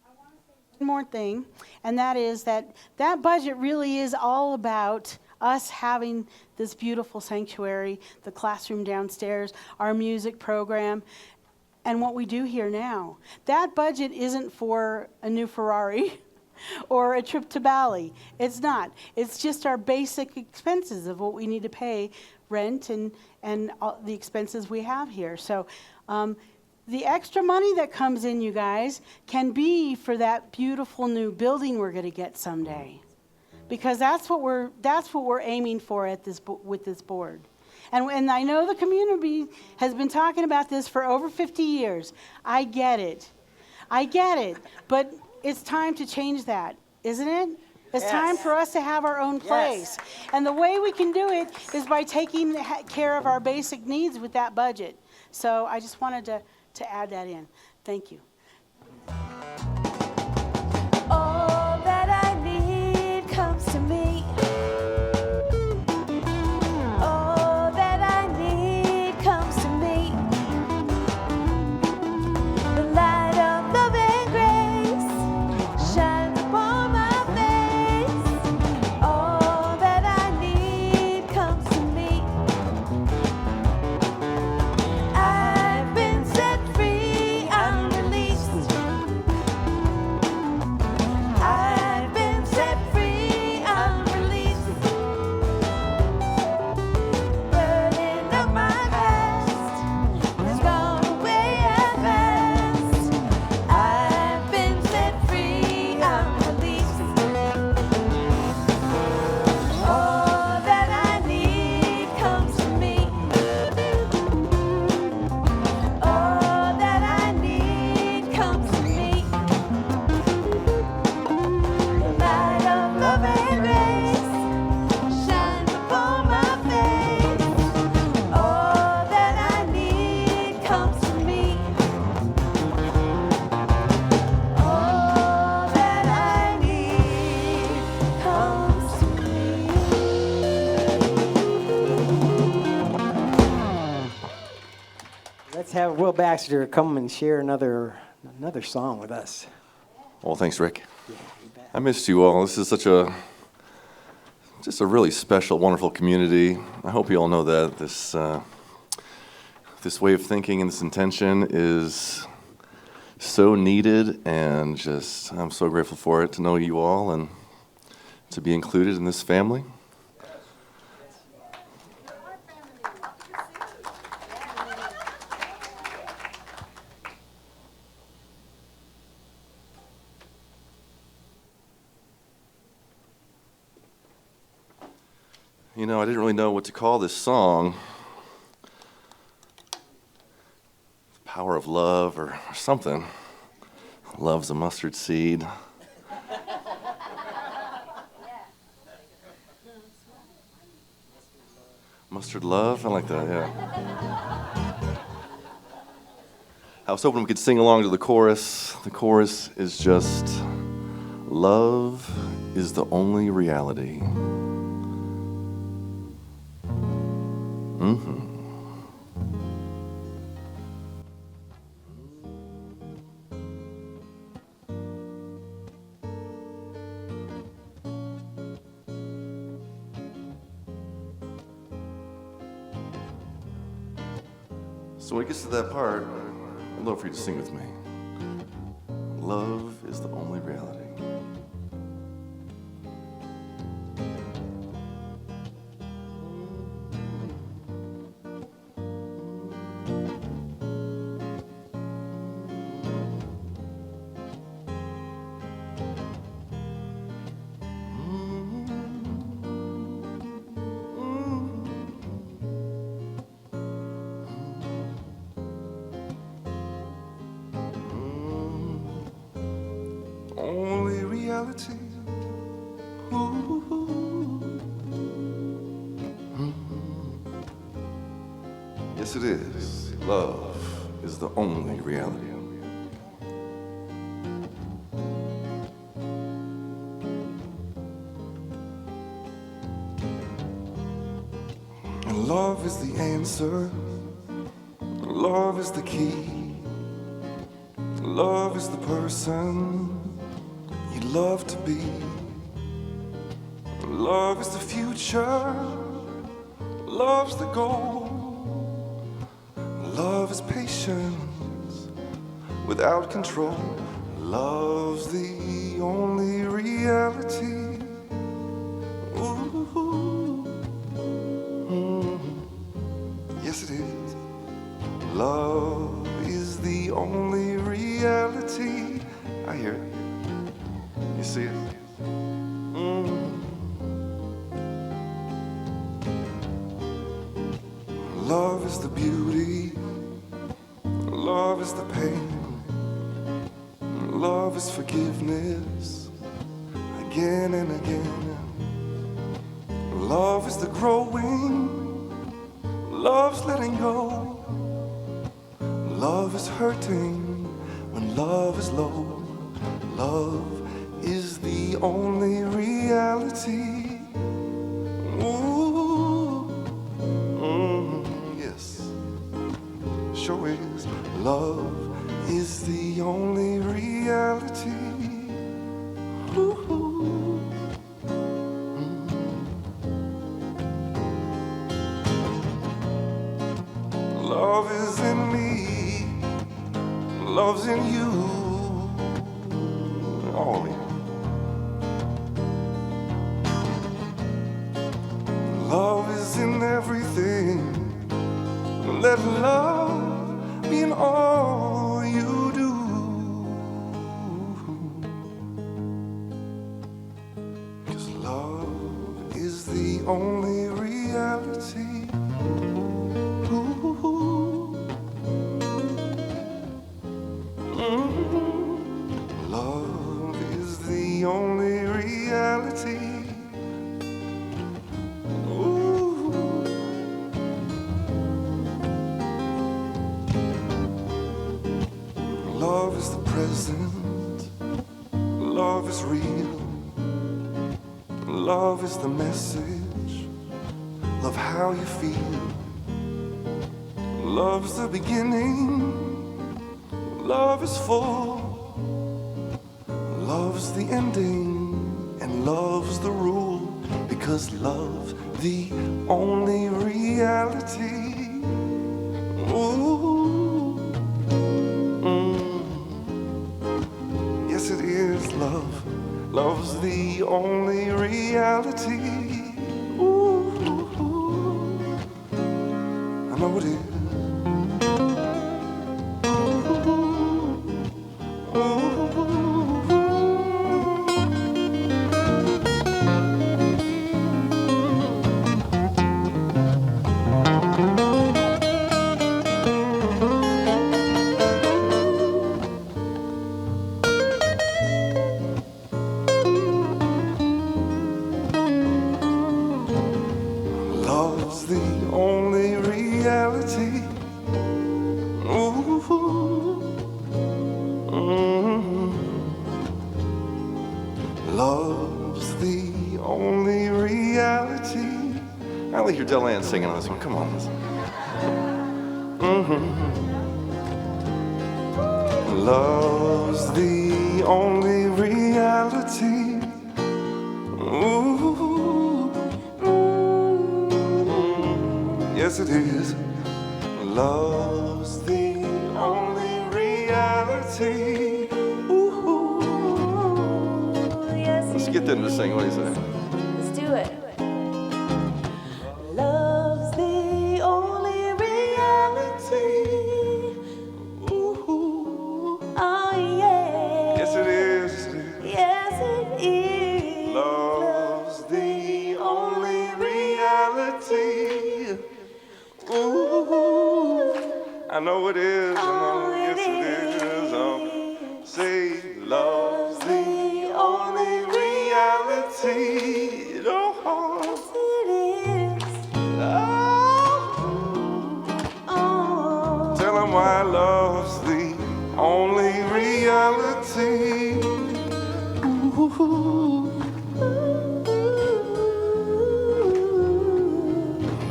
I want to say one more thing, and that is that budget really is all about us having this beautiful sanctuary, the classroom downstairs, our music program. and what we do here now. That budget isn't for a new Ferrari or a trip to Bali. It's not. It's just our basic expenses of what we need to pay, rent and all the expenses we have here. So the extra money that comes in, you guys, can be for that beautiful new building we're going to get someday, because that's what we're aiming for at with this board. And I know the community has been talking about this for over 50 years. I get it, but it's time to change that, isn't it? It's time for us to have our own place. Yes. And the way we can do it is by taking care of our basic needs with that budget. So I just wanted to add that in. Thank you. All that I need comes to me. All that I need comes to me. The light of love and grace shines upon my face. All that I need comes to me. I've been set free, I'm released. I've been set free, I'm released. Burden of my past has gone away at last. I've been set free, I'm released. All that I need comes to me. All that I need comes to me. The light of love and grace shines upon my face. All that I need comes to me. All that I need comes to me. Let's have Will Baxter come and share another song with us. Well, thanks, Rick. I missed you all. This is just a really special, wonderful community. I hope you all know that this way of thinking and this intention is so needed, and just I'm so grateful for it, to know you all and to be included in this family. You know, I didn't really know what to call this song. The power of love or something. Love's a mustard seed. Mustard love? I like that, yeah. I was hoping we could sing along to the chorus. The chorus is just, love is the only reality. So when it gets to that part, I'd love for you to sing with me. Love is the only reality. Only reality. Yes, it is. Love is the only reality. And love is the answer. Love is the key. Love is the person you love to be. Love is the future. Love's the goal. Love is patience. without control. Love's the only reality. Ooh. Yes, it is. Love is the only reality. I hear it. You see it? Love is the beauty. Love is the pain. Love is forgiveness again and again. Love is the growing. Love's letting go. Love is hurting when love is low. Love is the only reality. Ooh, yes, sure is. Love is the only reality. Ooh. Love is in me, love's in you, all of you. Love is in everything. Let love be in all you do. 'Cause love is the only reality. Love is the only reality. Love is the present. Love is real. Love is the message. Love how you feel. Love's the beginning. Love is full. Love's the ending. And love's the rule. Because love, the only reality. Ooh. Yes, it is love. Love's the only reality. Ooh. I know it is. Love's the only reality. Ooh. Love's the only reality. I like your Deland singing on this one. Come on. Love's the only reality. Ooh. Yes, it is. Love's the only reality. Ooh. Yes, Let's get them to sing. What do you say? let's do it. Love's the only reality. Ooh. Oh, yeah. Yes, it is. Yes, it is. Love's the only reality. Ooh. I know it is. I know. Yes, it is. Oh, say love's the only reality. Oh. It is. Oh. Tell them why love's the only reality. Ooh.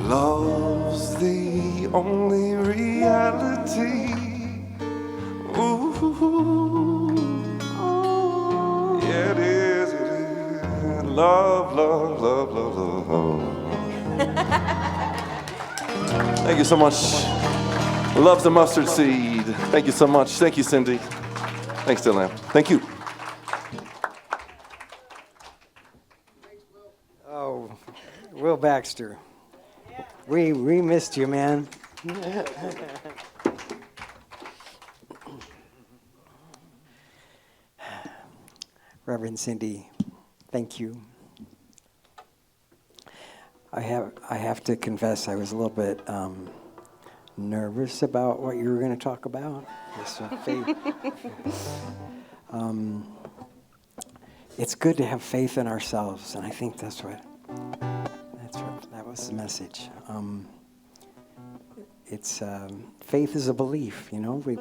Love's the only reality. Ooh. Yeah, it is, it is. Love, love, love, love, love. Thank you so much. Loves the mustard seed. Thank you so much. Thank you, Cindy. Thanks, Dylan. Thank you. Oh, Will Baxter. We missed you, man. Reverend Cindy, thank you. I have to confess, I was a little bit nervous about what you were going to talk about. This, faith. It's good to have faith in ourselves, and I think that was the message. It's faith is a belief, you know. We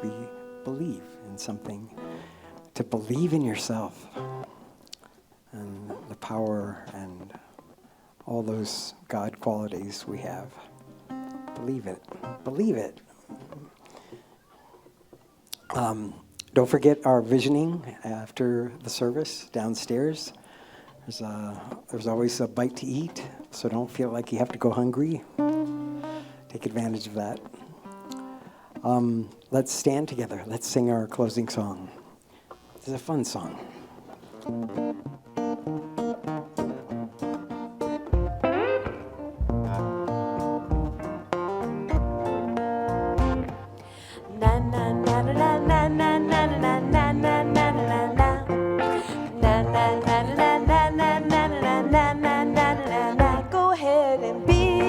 believe in something. To believe in yourself and the power and all those God qualities we have. Believe it. Believe it. Don't forget our visioning after the service downstairs. There's always a bite to eat, so don't feel like you have to go hungry. Take advantage of that. Let's stand together. Let's sing our closing song. This is a fun song. Go ahead and be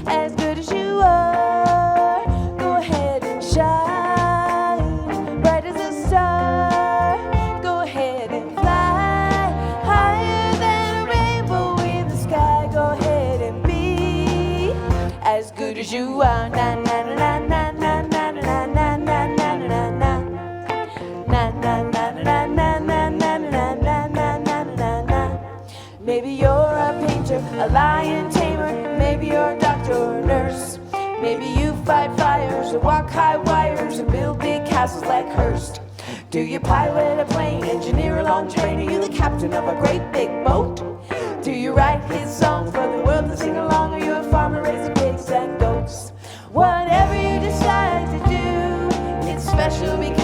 as good as you are. Go ahead and shine bright as a star. Go ahead and fly higher than a rainbow in the sky. Go ahead and be as good as you are. Na na na na na na na na na na na na. Na na na na na na na na na na na na. Maybe you're a painter, a lion tamer. Maybe you're a doctor or a nurse. Maybe you fight fires or walk high wires or build big houses like Hearst. Do you pilot a plane, engineer a long train? Are you the captain of a great big boat? Do you write his songs for the world to sing along? Are you a farmer raising pigs and goats? Whatever you decide to do, it's special because